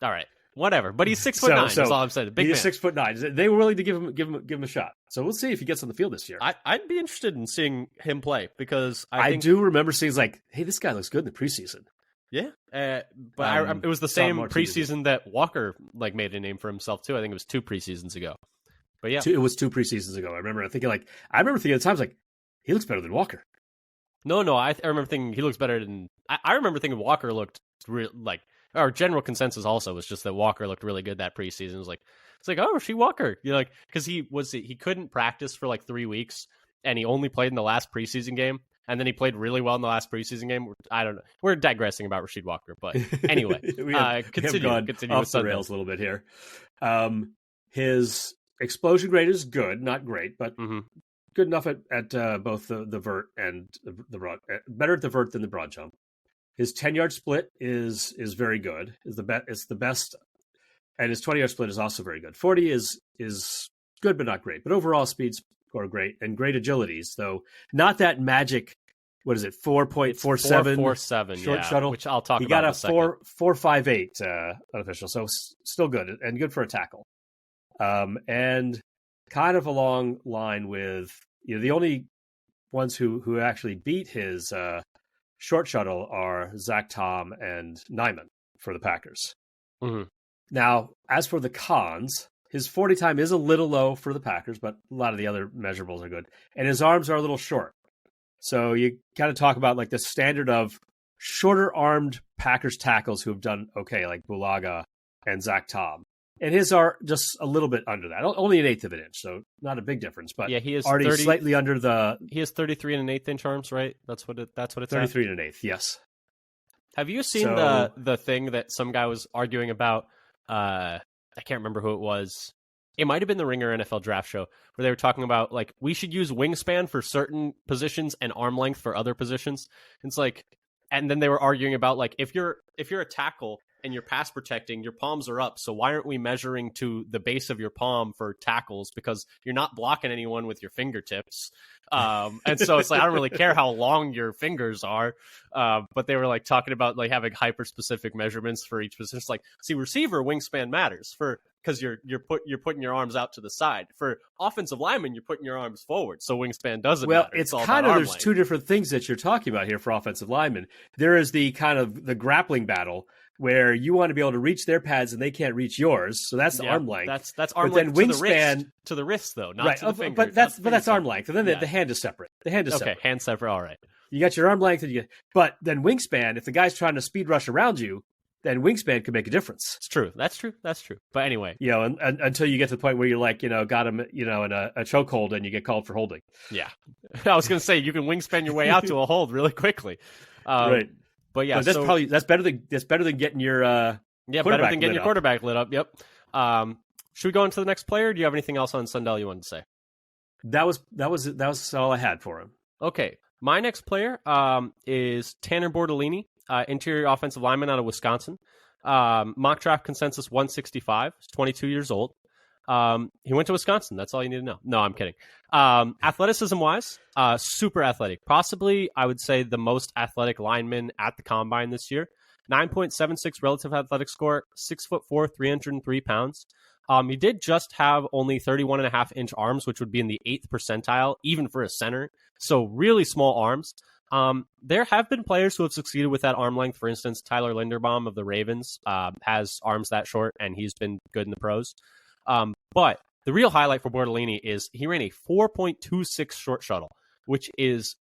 All right, whatever. But he's 6'9". That's all I'm saying. Big man. He's 6'9". They were willing to give him a shot. So we'll see if he gets on the field this year. I'd be interested in seeing him play because I do remember seeing like, hey, this guy looks good in the preseason. Yeah, but it was the same preseason that Walker made a name for himself too. I think it was 2 preseasons ago. But yeah, it was 2 preseasons ago. I remember thinking at the time, like, he looks better than Walker. No, I remember thinking he looks better than. I remember thinking Walker looked our general consensus also was just that Walker looked really good that preseason. It was like, Rasheed Walker, because he couldn't practice for 3 weeks and he only played in the last preseason game. And then he played really well in the last preseason game. I don't know. We're digressing about Rasheed Walker, but anyway, continue off with the rails a little bit here. His explosion grade is good, not great, but good enough at both the vert and the broad. Better at the vert than the broad jump. His 10-yard split is very good. It's the best, and his 20-yard split is also very good. 40 is good, but not great. But overall, speeds are great and great agilities, though not that magic. What is it? 4.47 short shuttle, which I'll talk about. He got in a a second. 4.58 unofficial, so still good and good for a tackle. And kind of along line with the only ones who actually beat his short shuttle are Zach Tom and Nyman for the Packers. Mm-hmm. Now, as for the cons, his 40 time is a little low for the Packers, but a lot of the other measurables are good. And his arms are a little short. So you kind of talk about the standard of shorter armed Packers tackles who have done okay, like Bulaga and Zach Tom. And his are just a little bit under that, only 1/8 of an inch, so not a big difference. But yeah, he is already slightly under the. He has 33 1/8 inch arms, right? That's what it's 33 1/8. Yes. Have you seen the thing that some guy was arguing about? I can't remember who it was. It might have been the Ringer NFL Draft Show where they were talking about we should use wingspan for certain positions and arm length for other positions. It's and then they were arguing about if you're a tackle and you're pass protecting, your palms are up. So why aren't we measuring to the base of your palm for tackles? Because you're not blocking anyone with your fingertips. And so it's I don't really care how long your fingers are. But they were talking about having hyper specific measurements for each position. It's see, receiver wingspan matters because you're putting your arms out to the side. For offensive linemen, you're putting your arms forward. So wingspan doesn't matter. It's kind of there's two different things that you're talking about here for offensive linemen. There is the kind of the grappling battle where you want to be able to reach their pads and they can't reach yours. So that's the arm length. That's arm length to the wrist though, not to the finger. But that's arm length. And then the hand is separate. The hand is separate. Okay, hand separate. All right. You got your arm length, but then wingspan. If the guy's trying to speed rush around you, then wingspan could make a difference. It's true. That's true. But anyway, and until you get to the point where you're like, got him, in a chokehold and you get called for holding. Yeah, I was going to say you can wingspan your way out to a hold really quickly. Right. But yeah, but that's better than getting your better than getting your quarterback lit up. Yep. Should we go into the next player? Or do you have anything else on Sundell you wanted to say? That was all I had for him. Okay, my next player is Tanner Bortolini, interior offensive lineman out of Wisconsin. Mock draft consensus 165. He's 22 years old. He went to Wisconsin. That's all you need to know. No, I'm kidding. Athleticism-wise, super athletic. Possibly, I would say, the most athletic lineman at the Combine this year. 9.76 relative athletic score, 6'4", 303 pounds. He did just have only 31.5-inch arms, which would be in the 8th percentile, even for a center. So really small arms. There have been players who have succeeded with that arm length. For instance, Tyler Linderbaum of the Ravens has arms that short, and he's been good in the pros. But the real highlight for Bortolini is he ran a 4.26 short shuttle, which is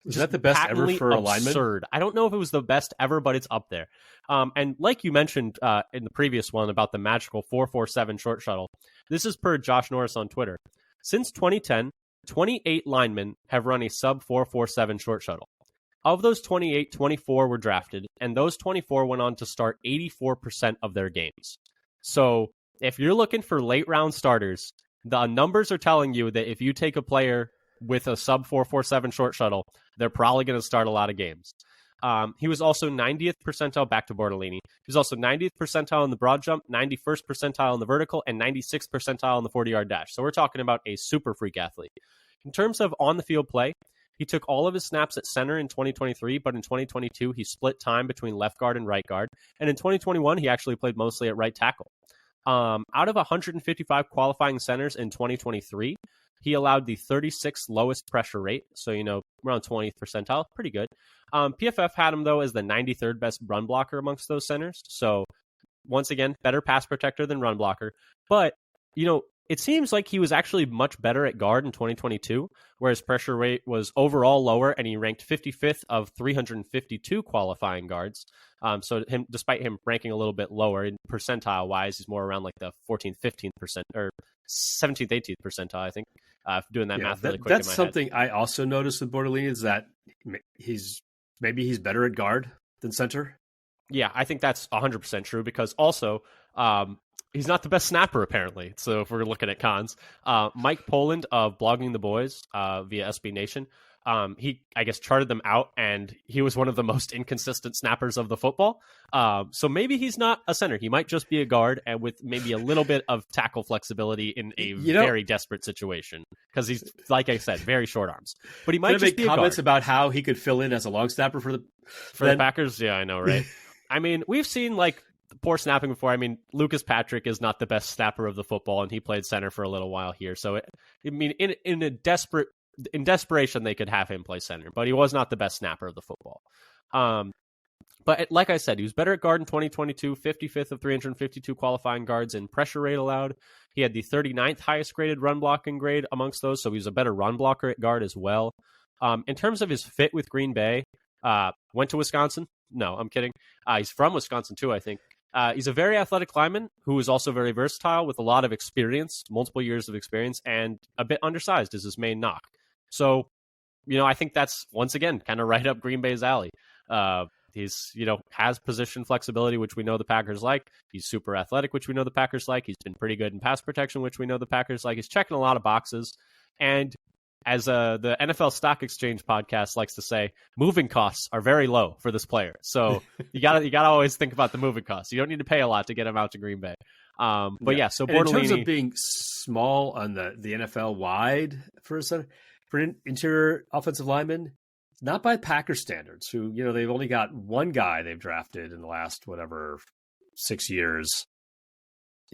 that the best ever for a lineman? Absurd. I don't know if it was the best ever, but it's up there. And like you mentioned in the previous one about the magical 4.47 short shuttle, this is per Josh Norris on Twitter. Since 2010, 28 linemen have run a sub 4.47 short shuttle. Of those 28, 24 were drafted, and those 24 went on to start 84% of their games. So if you're looking for late round starters, the numbers are telling you that if you take a player with a sub 4.47 short shuttle, they're probably going to start a lot of games. He was also 90th percentile, back to Bortolini. He was also 90th percentile in the broad jump, 91st percentile in the vertical, and 96th percentile in the 40-yard dash. So we're talking about a super freak athlete. In terms of on-the-field play, he took all of his snaps at center in 2023, but in 2022, he split time between left guard and right guard. And in 2021, he actually played mostly at right tackle. Out of 155 qualifying centers in 2023, he allowed the 36th lowest pressure rate, so, around 20th percentile, pretty good. PFF had him, though, as the 93rd best run blocker amongst those centers. So, once again, better pass protector than run blocker. But, it seems like he was actually much better at guard in 2022, where his pressure rate was overall lower, and he ranked 55th of 352 qualifying guards. So despite him ranking a little bit lower in percentile-wise, he's more around like the 14th, 15th or 17th, 18th percentile, I think. Doing that math really quick in my head. That's something I also noticed with Bortolini is that he's better at guard than center. Yeah, I think that's 100% true because also he's not the best snapper, apparently. So if we're looking at cons, Mike Poland of Blogging the Boys via SB Nation, he, I guess, charted them out, and he was one of the most inconsistent snappers of the football. So maybe he's not a center. He might just be a guard and with maybe a little bit of tackle flexibility in a very desperate situation because he's, like I said, very short arms. But he might just be a guard. Comments about how he could fill in as a long snapper for the Packers? Yeah, I know, right? I mean, we've seen poor snapping before. I mean, Lucas Patrick is not the best snapper of the football, and he played center for a little while here. So, in desperation, they could have him play center, but he was not the best snapper of the football. But like I said, he was better at guard in 2022, 55th of 352 qualifying guards in pressure rate allowed. He had the 39th highest graded run blocking grade amongst those, so he was a better run blocker at guard as well. In terms of his fit with Green Bay, went to Wisconsin. No, I'm kidding. He's from Wisconsin too, I think. He's a very athletic lineman who is also very versatile with a lot of experience, multiple years of experience, and a bit undersized is his main knock. So, I think that's, once again, kind of right up Green Bay's alley. He's, has position flexibility, which we know the Packers like. He's super athletic, which we know the Packers like. He's been pretty good in pass protection, which we know the Packers like. He's checking a lot of boxes. And as the NFL Stock Exchange podcast likes to say, moving costs are very low for this player. So you gotta always think about the moving costs. You don't need to pay a lot to get him out to Green Bay. So Bortolini, in terms of being small on the NFL wide for an interior offensive lineman, not by Packers standards, who, they've only got one guy they've drafted in the last, 6 years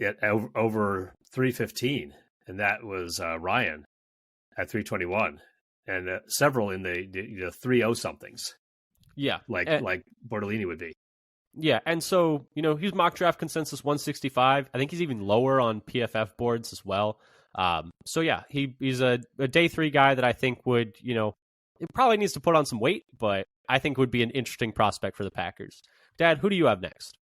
at over 315. And that was Ryan at 321, and several in the 3.0 somethings. Yeah. Like Bortolini would be. Yeah. And so, he's mock draft consensus 165. I think he's even lower on PFF boards as well. So yeah, he's a day 3 guy that I think would, it probably needs to put on some weight, but I think would be an interesting prospect for the Packers. Dad, who do you have next?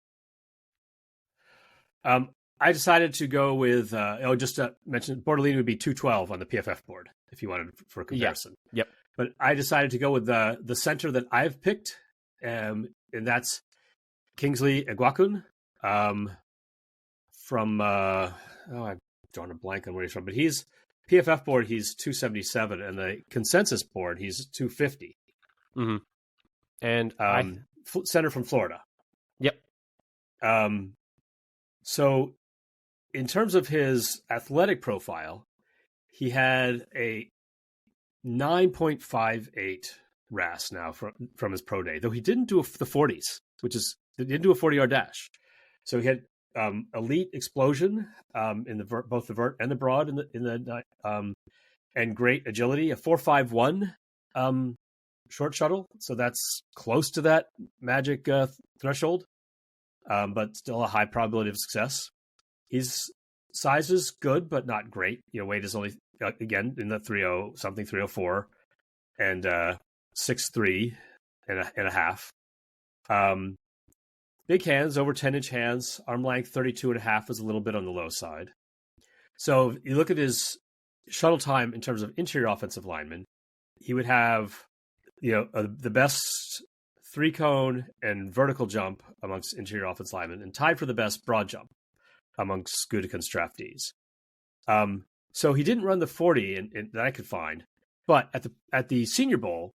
I decided to go with, just to mention, Bortolini would be 212 on the PFF board if you wanted for a comparison. Yep. But I decided to go with the center that I've picked, and that's Kingsley Eguakun from, I'm drawing a blank on where he's from, but he's PFF board, he's 277, and the consensus board, he's 250. Mm-hmm. And center from Florida. Yep. So in terms of his athletic profile, he had a 9.58 RAS now from his pro day, though he didn't do the 40s, he didn't do a 40-yard dash. So he had elite explosion in both the vert and the broad and great agility, a 4.51 short shuttle. So that's close to that magic threshold, but still a high probability of success. His size is good, but not great. Weight is only, again, in the 304 and 6'3" and a half. Big hands, over 10-inch hands. Arm length 32 and a half is a little bit on the low side. So if you look at his shuttle time in terms of interior offensive linemen, he would have the best 3-cone and vertical jump amongst interior offensive linemen, and tied for the best broad jump amongst Gutekunst draftees. So he didn't run the 40 that I could find, but at the Senior Bowl,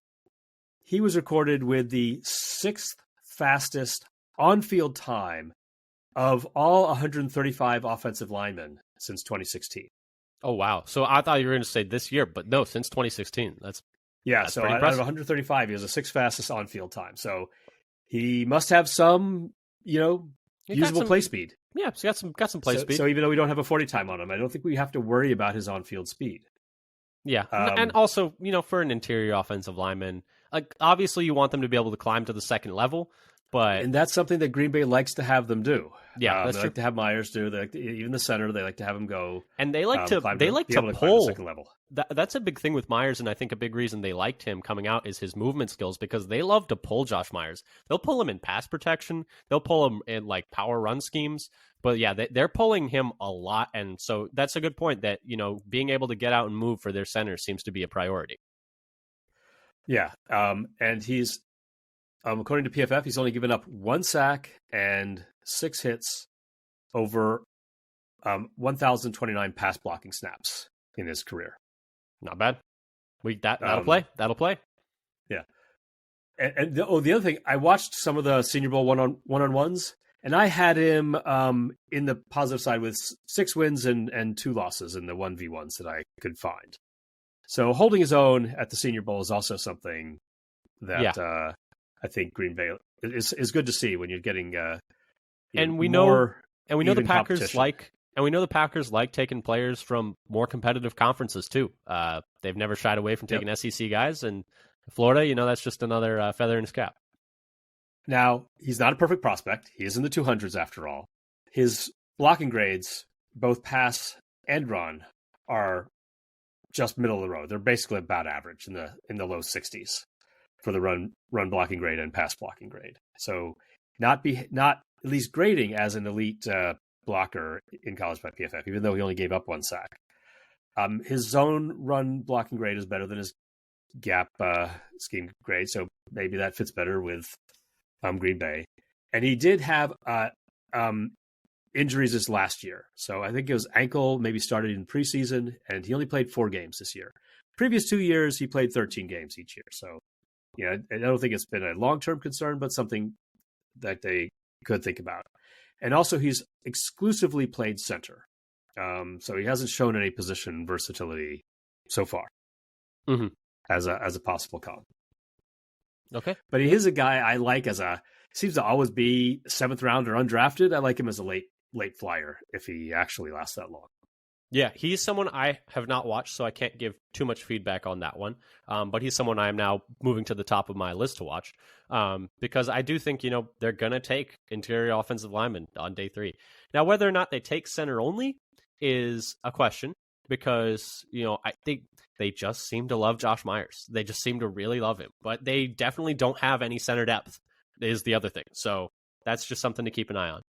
he was recorded with the 6th fastest on-field time of all 135 offensive linemen since 2016. Oh, wow. So I thought you were going to say this year, but no, since 2016. That's so out of 135, he has the 6th fastest on-field time. So he must have some, usable play speed. Yeah, he's got some play speed. So even though we don't have a 40 time on him, I don't think we have to worry about his on-field speed. Yeah, and also, for an interior offensive lineman, like obviously you want them to be able to climb to the second level, and that's something that Green Bay likes to have them do. Yeah, that's they true. Like to have Myers do. They like even the center, they like to have him go. And they like to pull. Second level. That's a big thing with Myers, and I think a big reason they liked him coming out is his movement skills, because they love to pull Josh Myers. They'll pull him in pass protection. They'll pull him in like power run schemes. But yeah, they're pulling him a lot, and so that's a good point that being able to get out and move for their center seems to be a priority. Yeah, and he's. According to PFF, he's only given up 1 sack and 6 hits over 1,029 pass blocking snaps in his career. Not bad. That'll play. That'll play. Yeah. And the other thing, I watched some of the Senior Bowl one-on-ones, and I had him in the positive side with 6 wins and 2 losses in the 1v1s that I could find. So holding his own at the Senior Bowl is also something that I think Green Bay is good to see when you're getting we know the Packers like taking players from more competitive conferences too. They've never shied away from taking SEC guys, and Florida, that's just another feather in his cap. Now, he's not a perfect prospect. He is in the 200s after all. His blocking grades, both pass and run, are just middle of the road. They're basically about average in the low 60s. For the run blocking grade and pass blocking grade. So not at least grading as an elite blocker in college by PFF, even though he only gave up 1 sack. His zone run blocking grade is better than his gap scheme grade, so maybe that fits better with Green Bay. And he did have injuries this last year. So I think it was ankle, maybe started in preseason, and he only played 4 games this year. Previous 2 years, he played 13 games each year. So I don't think it's been a long-term concern, but something that they could think about. And also, he's exclusively played center. So he hasn't shown any position versatility so far as a possible comp. Okay. But he is a guy I like seems to always be 7th round or undrafted. I like him as a late flyer if he actually lasts that long. Yeah, he's someone I have not watched, so I can't give too much feedback on that one. But he's someone I am now moving to the top of my list to watch because I do think, they're going to take interior offensive linemen on day 3. Now, whether or not they take center only is a question because, I think they just seem to love Josh Myers. They just seem to really love him. But they definitely don't have any center depth is the other thing. So that's just something to keep an eye on.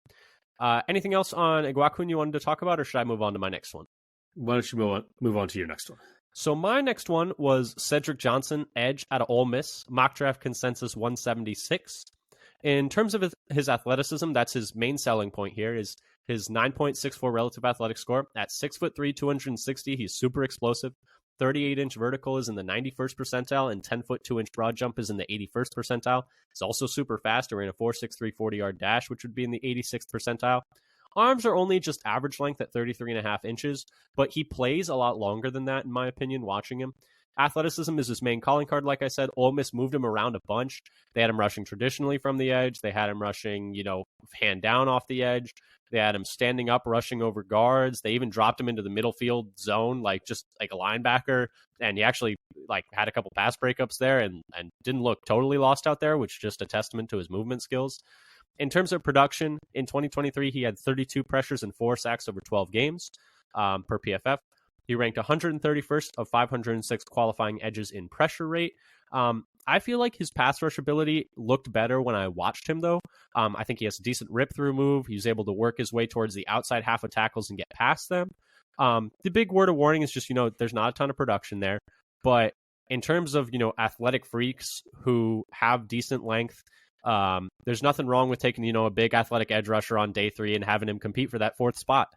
Anything else on Iguakun you wanted to talk about, or should I move on to my next one? Why don't you move on to your next one? So my next one was Cedric Johnson, edge out of Ole Miss, mock draft consensus 176. In terms of his athleticism, that's his main selling point here, is his 9.64 relative athletic score. At 6'3", 260, he's super explosive. 38-inch vertical is in the 91st percentile, and 10-foot 2-inch broad jump is in the 81st percentile. He's also super fast. He ran a 4.63 40-yard dash, which would be in the 86th percentile. Arms are only just average length at 33.5 inches, but he plays a lot longer than that, in my opinion, watching him. Athleticism is his main calling card, like I said. Ole Miss moved him around a bunch. They had him rushing traditionally from the edge. They had him rushing, hand down off the edge. They had him standing up, rushing over guards. They even dropped him into the middle field zone, just like a linebacker. And he actually had a couple pass breakups there and didn't look totally lost out there, which is just a testament to his movement skills. In terms of production, in 2023, he had 32 pressures and 4 sacks over 12 games per PFF. He ranked 131st of 506 qualifying edges in pressure rate. I feel like his pass rush ability looked better when I watched him, though. I think he has a decent rip-through move. He's able to work his way towards the outside half of tackles and get past them. The big word of warning is just, there's not a ton of production there. But in terms of, athletic freaks who have decent length, there's nothing wrong with taking, a big athletic edge rusher on day 3 and having him compete for that 4th spot.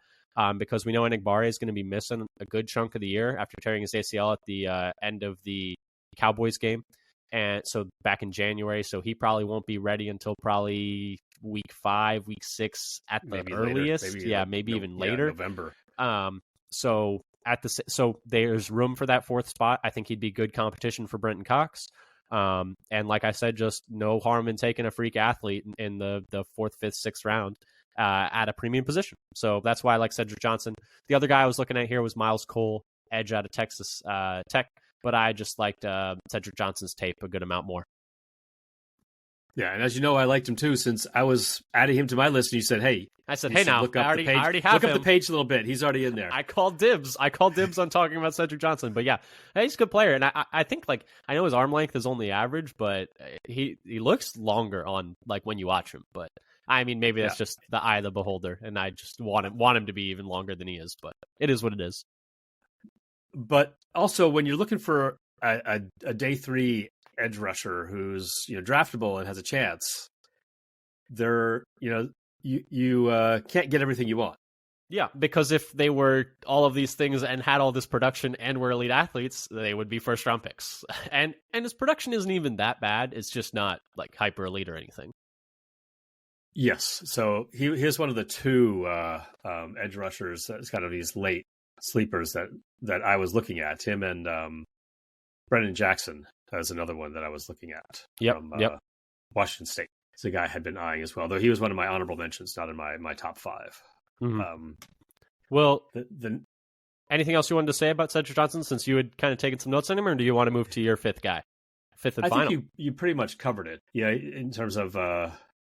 Because we know Enagbare is going to be missing a good chunk of the year after tearing his ACL at the end of the Cowboys game. And so back in January, so he probably won't be ready until probably week 5, week 6 at the earliest. Maybe even later. November. So there's room for that 4th spot. I think he'd be good competition for Brenton Cox. And like I said, just no harm in taking a freak athlete in the 4th, 5th, 6th round at a premium position. So that's why I like Cedric Johnson. The other guy I was looking at here was Miles Cole, edge out of Texas Tech. But I just liked Cedric Johnson's tape a good amount more. Yeah, and as you know, I liked him too, since I was adding him to my list, and you said, "Hey," I said, "Hey, now look up I already have look him. up the page a little bit. He's already in there." I called dibs. On talking about Cedric Johnson. But yeah, he's a good player, and I think I know his arm length is only average, but he looks longer on when you watch him. But I mean, maybe that's just the eye of the beholder, and I just want him to be even longer than he is. But it is what it is. But also, when you're looking for a day 3 edge rusher who's draftable and has a chance, you can't get everything you want. Yeah, because if they were all of these things and had all this production and were elite athletes, they would be first round picks. And his production isn't even that bad. It's just not hyper elite or anything. Yes, so he's one of the 2 edge rushers. That's kind of these late sleepers that I was looking at. Him and Brennan Jackson is another one that I was looking at. From Washington State. He's a guy I had been eyeing as well, though he was one of my honorable mentions, not in my top 5. Mm-hmm. Well, anything else you wanted to say about Cedric Johnson, since you had kind of taken some notes on him, or do you want to move to your 5th guy? 5th and final? I think you pretty much covered it. Yeah, in terms of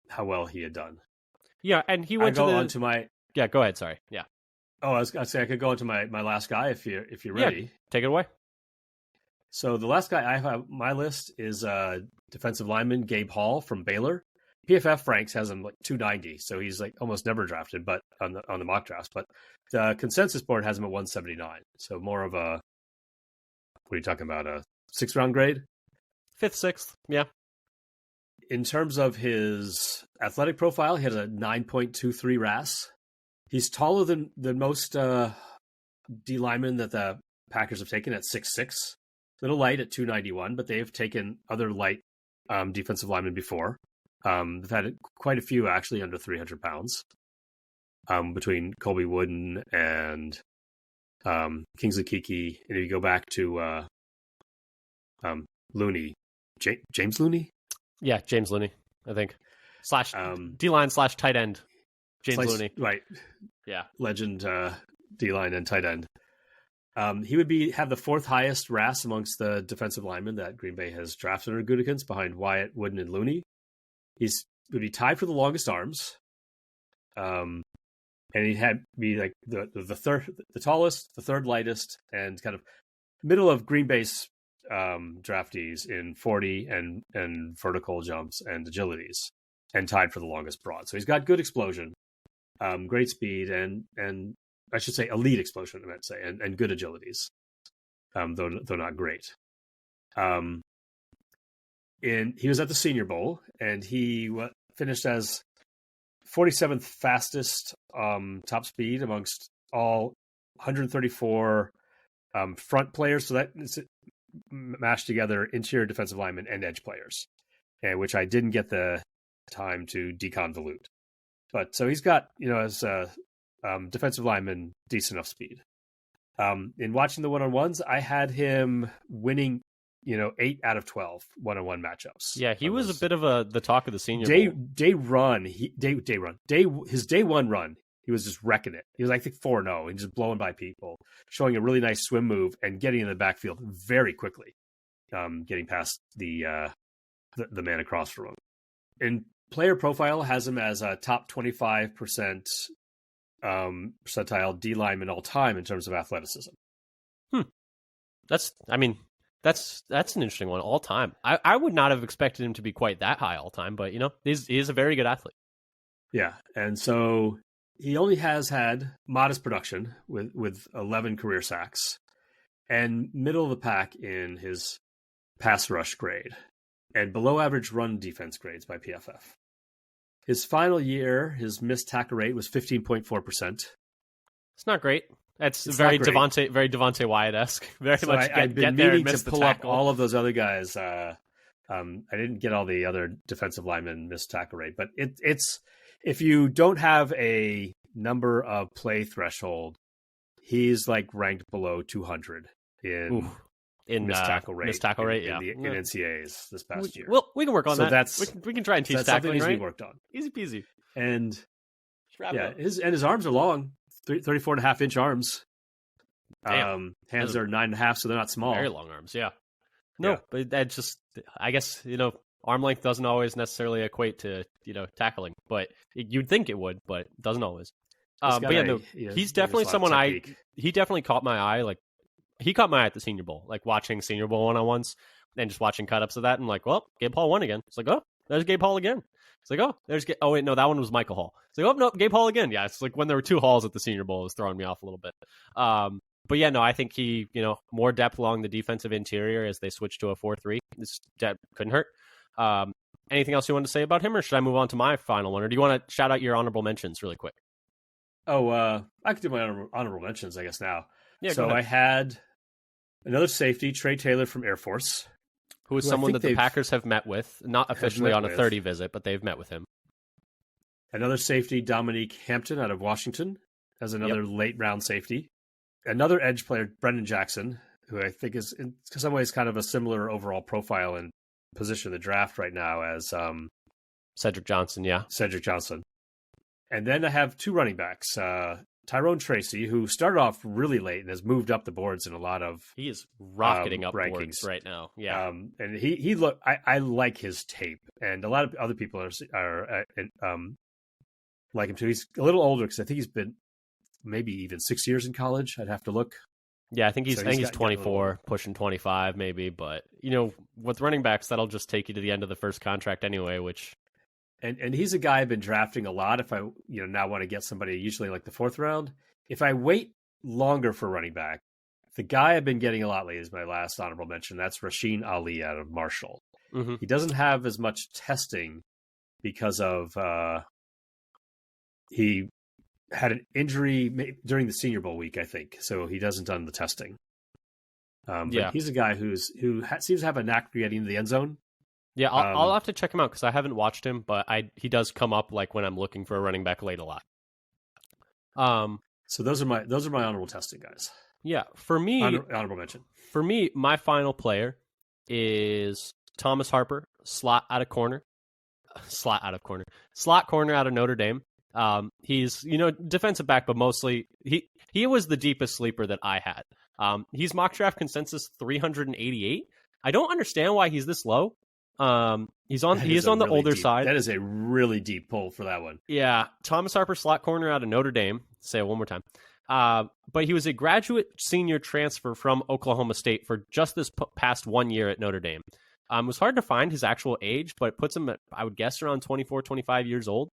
how well he had done. Yeah, and he went on to my... Yeah, go ahead, sorry. Yeah. Oh, I was going to say I could go into my last guy if you're ready. Yeah, take it away. So the last guy I have on my list is defensive lineman Gabe Hall from Baylor. PFF ranks has him 290, so he's almost never drafted, but on the mock drafts. But the consensus board has him at 179, so more of a, what are you talking about, a 6th round grade? 5th, 6th, yeah. In terms of his athletic profile, he has a 9.23 RAS. He's taller than most D linemen that the Packers have taken at 6'6". Little light at 291, but they've taken other light defensive linemen before. They've had quite a few actually under 300 pounds between Colby Wooden and Kingsley Keke. And if you go back to Looney, James Looney? Yeah, James Looney, I think. D-line / tight end, James Looney. Right. Yeah. Legend D-line and tight end. He would have the 4th highest RAS amongst the defensive linemen that Green Bay has drafted under Gutekunst, behind Wyatt, Wooden, and Looney. Would be tied for the longest arms. And he'd be the tallest, the 3rd lightest, and kind of middle of Green Bay's draftees in 40 and vertical jumps and agilities, and tied for the longest broad. So he's got good explosion. great speed, and I should say elite explosion, I meant to say, and good agilities, though not great. He was at the Senior Bowl, and he finished as 47th fastest top speed amongst all 134 front players. So that is mashed together interior defensive linemen and edge players, and which I didn't get the time to deconvolute. But so he's got, as a defensive lineman, decent enough speed. In watching the one-on-ones, I had him winning 8 out of 12 one-on-one matchups. Yeah, he was a bit of the talk of the Senior Bowl. His day one run, he was just wrecking it. He was, I think, 4-0 and just blowing by people, showing a really nice swim move and getting in the backfield very quickly, getting past the man across from him. And player profile has him as a top 25% percentile D lineman all time in terms of athleticism. That's an interesting one all time. I would not have expected him to be quite that high all time, but he is a very good athlete. Yeah, and so he only has had modest production with 11 career sacks and middle of the pack in his pass rush grade and below average run defense grades by PFF. His final year, his missed tackle rate was 15.4%. It's not great. It's very Devontae Wyatt-esque. Very so much I've been meaning to pull up all of those other guys. I didn't get all the other defensive linemen missed tackle rate, but it's if you don't have a number of play threshold, he's like ranked below 200 in missed tackle rate. Missed tackle rate, in NCAAs this past year. Well, we can work on that. We can try and teach tackling, right? Needs to be worked on. Easy peasy. And his arms are long. 34.5-inch arms. Hands are 9.5, so they're not small. Very long arms, yeah. No, but that just, I guess, arm length doesn't always necessarily equate to, tackling. But you'd think it would, but it doesn't always. He's definitely someone he definitely caught my eye. Like, he caught my eye at the Senior Bowl, like watching Senior Bowl one-on-ones and just watching cut-ups of that. And like, well, Gabe Hall won again. It's like, oh, there's Gabe Hall again. It's like, oh, oh, wait, no, that one was Michael Hall. It's like, oh, no, Gabe Hall again. Yeah, it's like when there were two Halls at the Senior Bowl, it was throwing me off a little bit. But yeah, no, I think he, more depth along the defensive interior as they switch to a 4-3. This depth couldn't hurt. Anything else you want to say about him, or should I move on to my final one? Or do you want to shout out your honorable mentions really quick? Oh, I could do my honorable mentions, I guess, now. Yeah, so I had another safety, Trey Taylor from Air Force. Who is someone that the Packers have met with, not officially on a 30 visit, but they've met with him. Another safety, Dominique Hampton out of Washington, as another late round safety. Another edge player, Brendan Jackson, who I think is in some ways kind of a similar overall profile and position in the draft right now as Cedric Johnson, yeah. Cedric Johnson. And then I have two running backs, Tyrone Tracy, who started off really late and has moved up the boards in a lot of he is rocketing up rankings boards right now. Yeah, and he look. I like his tape, and a lot of other people are like him too. He's a little older because I think he's been maybe even 6 years in college. I'd have to look. Yeah, I think he's 24, pushing 25 maybe. But with running backs, that'll just take you to the end of the first contract anyway, which. And he's a guy I've been drafting a lot. If I now want to get somebody usually like the 4th round, if I wait longer for running back, the guy I've been getting a lot lately is my last honorable mention. That's Rasheen Ali out of Marshall. Mm-hmm. He doesn't have as much testing because of he had an injury during the Senior Bowl week, I think. So he hasn't done the testing. But he's a guy who seems to have a knack for getting into the end zone. Yeah, I'll have to check him out because I haven't watched him, but he does come up like when I'm looking for a running back late a lot. So those are my honorable testing guys. Yeah, for me, honorable mention. For me, my final player is Thomas Harper, slot corner out of Notre Dame. He's defensive back, but mostly he was the deepest sleeper that I had. He's mock draft consensus 388. I don't understand why he's this low. He is on the older side. That is a really deep pull for that one. Yeah. Thomas Harper, slot corner out of Notre Dame. Say it one more time. But he was a graduate senior transfer from Oklahoma State for just this past 1 year at Notre Dame. It was hard to find his actual age, but it puts him at, I would guess, around 24, 25 years old.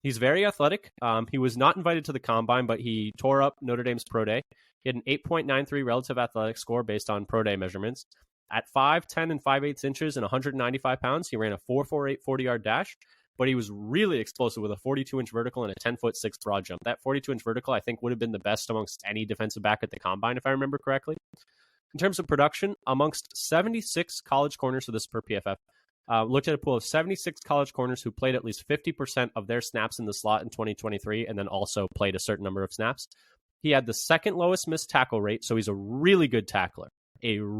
He's very athletic. He was not invited to the combine, but he tore up Notre Dame's pro day. He had an 8.93 relative athletic score based on pro day measurements. At 5'10 and 5/8 inches and 195 pounds, he ran a 4.48 40-yard dash, but he was really explosive with a 42-inch vertical and a 10'6" broad jump. That 42-inch vertical, I think, would have been the best amongst any defensive back at the combine, if I remember correctly. In terms of production, amongst 76 college corners, so this is per PFF, looked at a pool of 76 college corners who played at least 50% of their snaps in the slot in 2023 and then also played a certain number of snaps. He had the second lowest missed tackle rate, so he's a really good tackler. Even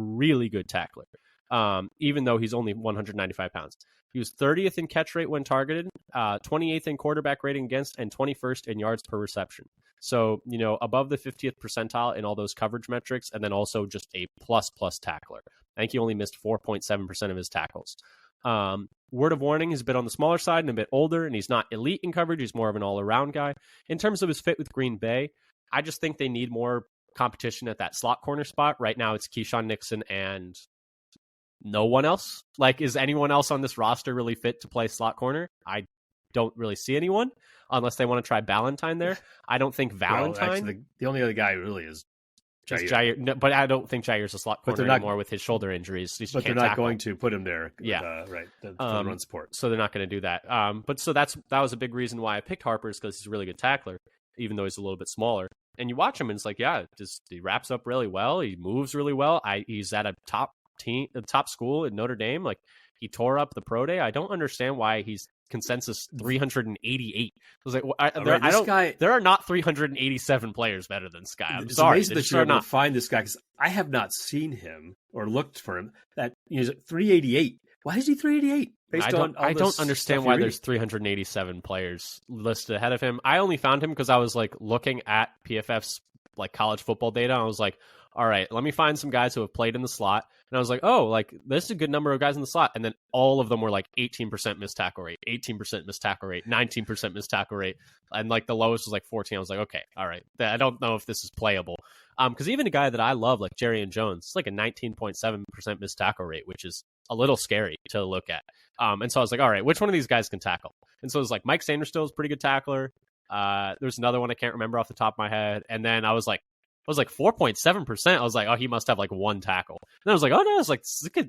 though he's only 195 pounds. He was 30th in catch rate when targeted, 28th in quarterback rating against, and 21st in yards per reception. So, above the 50th percentile in all those coverage metrics, and then also just a plus tackler. I think he only missed 4.7% of his tackles. Word of warning, he's a bit on the smaller side and a bit older, and he's not elite in coverage. He's more of an all-around guy. In terms of his fit with Green Bay, I just think they need more competition at that slot corner spot. Right now, it's Keyshawn Nixon and no one else. Like, is anyone else on this roster really fit to play slot corner? I don't really see anyone, unless they want to try Valentine there. I don't think Valentine. Well, actually, the only other guy really is Jair. No, but I don't think Jair's a slot corner anymore with his shoulder injuries. But they're not going to put him there. Right. The run support. So they're not going to do that. But so that was a big reason why I picked Harper, is because he's a really good tackler, even though he's a little bit smaller. And you watch him, and it's like, he wraps up really well. He moves really well. He's at a top school in Notre Dame. Like, he tore up the pro day. I don't understand why he's consensus 388. I was like, there are not 387 players better than Sky. I'm sorry. It's amazing that you're able to find this guy, because I have not seen him or looked for him. That he's at 388. Why is he 388? I don't understand why there's 387 players listed ahead of him. I only found him because I was like looking at PFF's like college football data. I was like, all right, let me find some guys who have played in the slot. And I was like, oh, like, this is a good number of guys in the slot. And then all of them were like 18% missed tackle rate, 18% missed tackle rate, 19% missed tackle rate. And like the lowest was like 14. I was like, okay, all right. I don't know if this is playable. Because even a guy that I love, like Jerry and Jones, it's like a 19.7% missed tackle rate, which is a little scary to look at. And so I was like, all right, which one of these guys can tackle? And so it was like Mike Sanderstill is a pretty good tackler. There's another one I can't remember off the top of my head. And then I was like 4.7%. I was like, oh, he must have like one tackle. And I was like, oh no, it's like,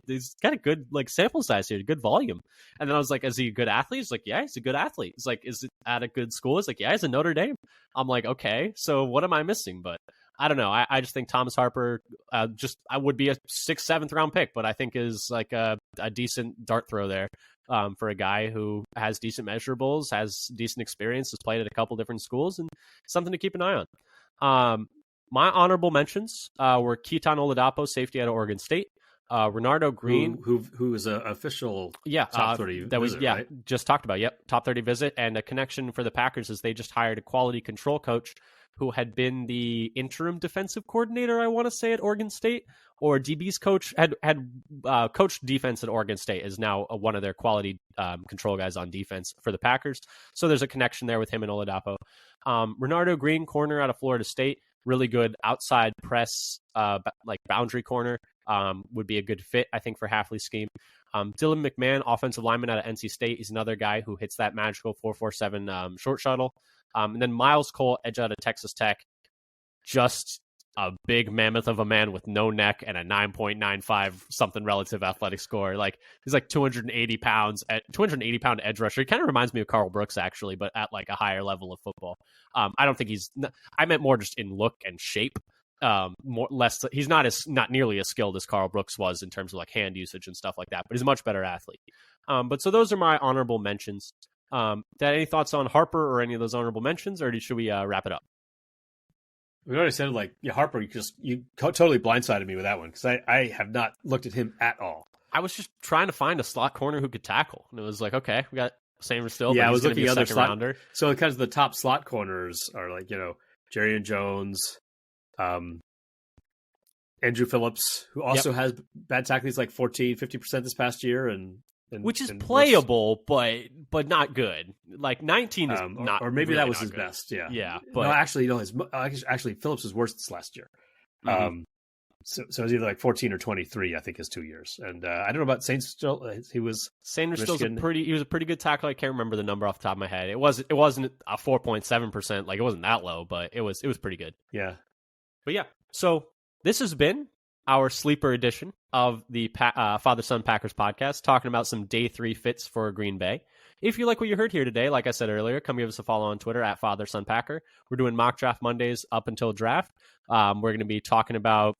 he's got a good like sample size here, good volume. And then I was like, is he a good athlete? He's like, yeah, he's a good athlete. He's like, is it at a good school? He's like, yeah, he's a Notre Dame. I'm like, okay, so what am I missing? But I don't know. I just think Thomas Harper, I would be a 6th, 7th round pick, but I think is like a decent dart throw there. For a guy who has decent measurables, has decent experience, has played at a couple different schools, and something to keep an eye on. My honorable mentions were Keaton Oladapo, safety out of Oregon State. Renardo Green, who is an official top 30 that visit, was right? Just talked about. Yep, top 30 visit, and a connection for the Packers is they just hired a quality control coach who had been the interim defensive coordinator, I want to say, at Oregon State, or DB's coach, had coached defense at Oregon State, is now one of their quality control guys on defense for the Packers. So there's a connection there with him and Oladapo. Renardo Green, corner out of Florida State, really good outside press, like boundary corner, would be a good fit, I think, for Hafley's scheme. Dylan McMahon, offensive lineman out of NC State. He's another guy who hits that magical 4.47 short shuttle. And then Miles Cole, edge out of Texas Tech, just a big mammoth of a man with no neck and a 9.95 something relative athletic score. Like, he's like 280 pound edge rusher. He kind of reminds me of Carl Brooks, actually, but at like a higher level of football. I don't think I meant more just in look and shape. He's not nearly as skilled as Carl Brooks was in terms of like hand usage and stuff like that, but he's a much better athlete. But so those are my honorable mentions. Any thoughts on Harper or any of those honorable mentions, or should we wrap it up? We already said, like, Harper, you totally blindsided me with that one, because I have not looked at him at all. I was just trying to find a slot corner who could tackle, and it was like, okay, we got Sanderstill. Yeah, but I was looking at other slot rounder. So kind of the top slot corners are like, Jerry and Jones, Andrew Phillips, who also has bad tackling. He's like 50% this past year, and which is playable, but not good. Like 19 is not, or maybe really that was not his good. Best. Yeah, yeah. But no, actually, Phillips was worse this last year. Mm-hmm. So it's either like 14 or 23, I think, is 2 years. And I don't know about Saintsville. He was Sanders still's he was a pretty good tackle. I can't remember the number off the top of my head. It wasn't a 4.7%. Like, it wasn't that low, but it was pretty good. Yeah. But yeah, so this has been our sleeper edition of the Father Son Packers podcast, talking about some day 3 fits for Green Bay. If you like what you heard here today, like I said earlier, come give us a follow on Twitter at Father Son Packer. We're doing mock draft Mondays up until draft. We're going to be talking about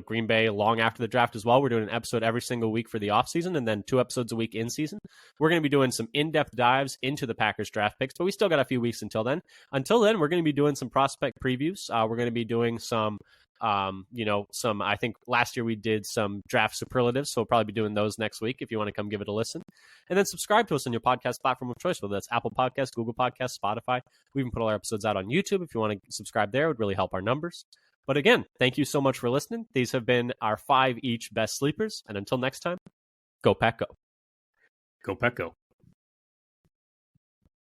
Green Bay long after the draft as well. We're doing an episode every single week for the offseason and then 2 episodes a week in season. We're going to be doing some in-depth dives into the Packers draft picks, but we still got a few weeks until then. Until then, we're going to be doing some prospect previews. We're going to be doing some, I think last year we did some draft superlatives, so we'll probably be doing those next week if you want to come give it a listen. And then subscribe to us on your podcast platform of choice, whether that's Apple Podcasts, Google Podcasts, Spotify. We even put all our episodes out on YouTube. If you want to subscribe there, it would really help our numbers. But again, thank you so much for listening. These have been our 5 each best sleepers. And until next time, go Pack Go. Go Pack Go.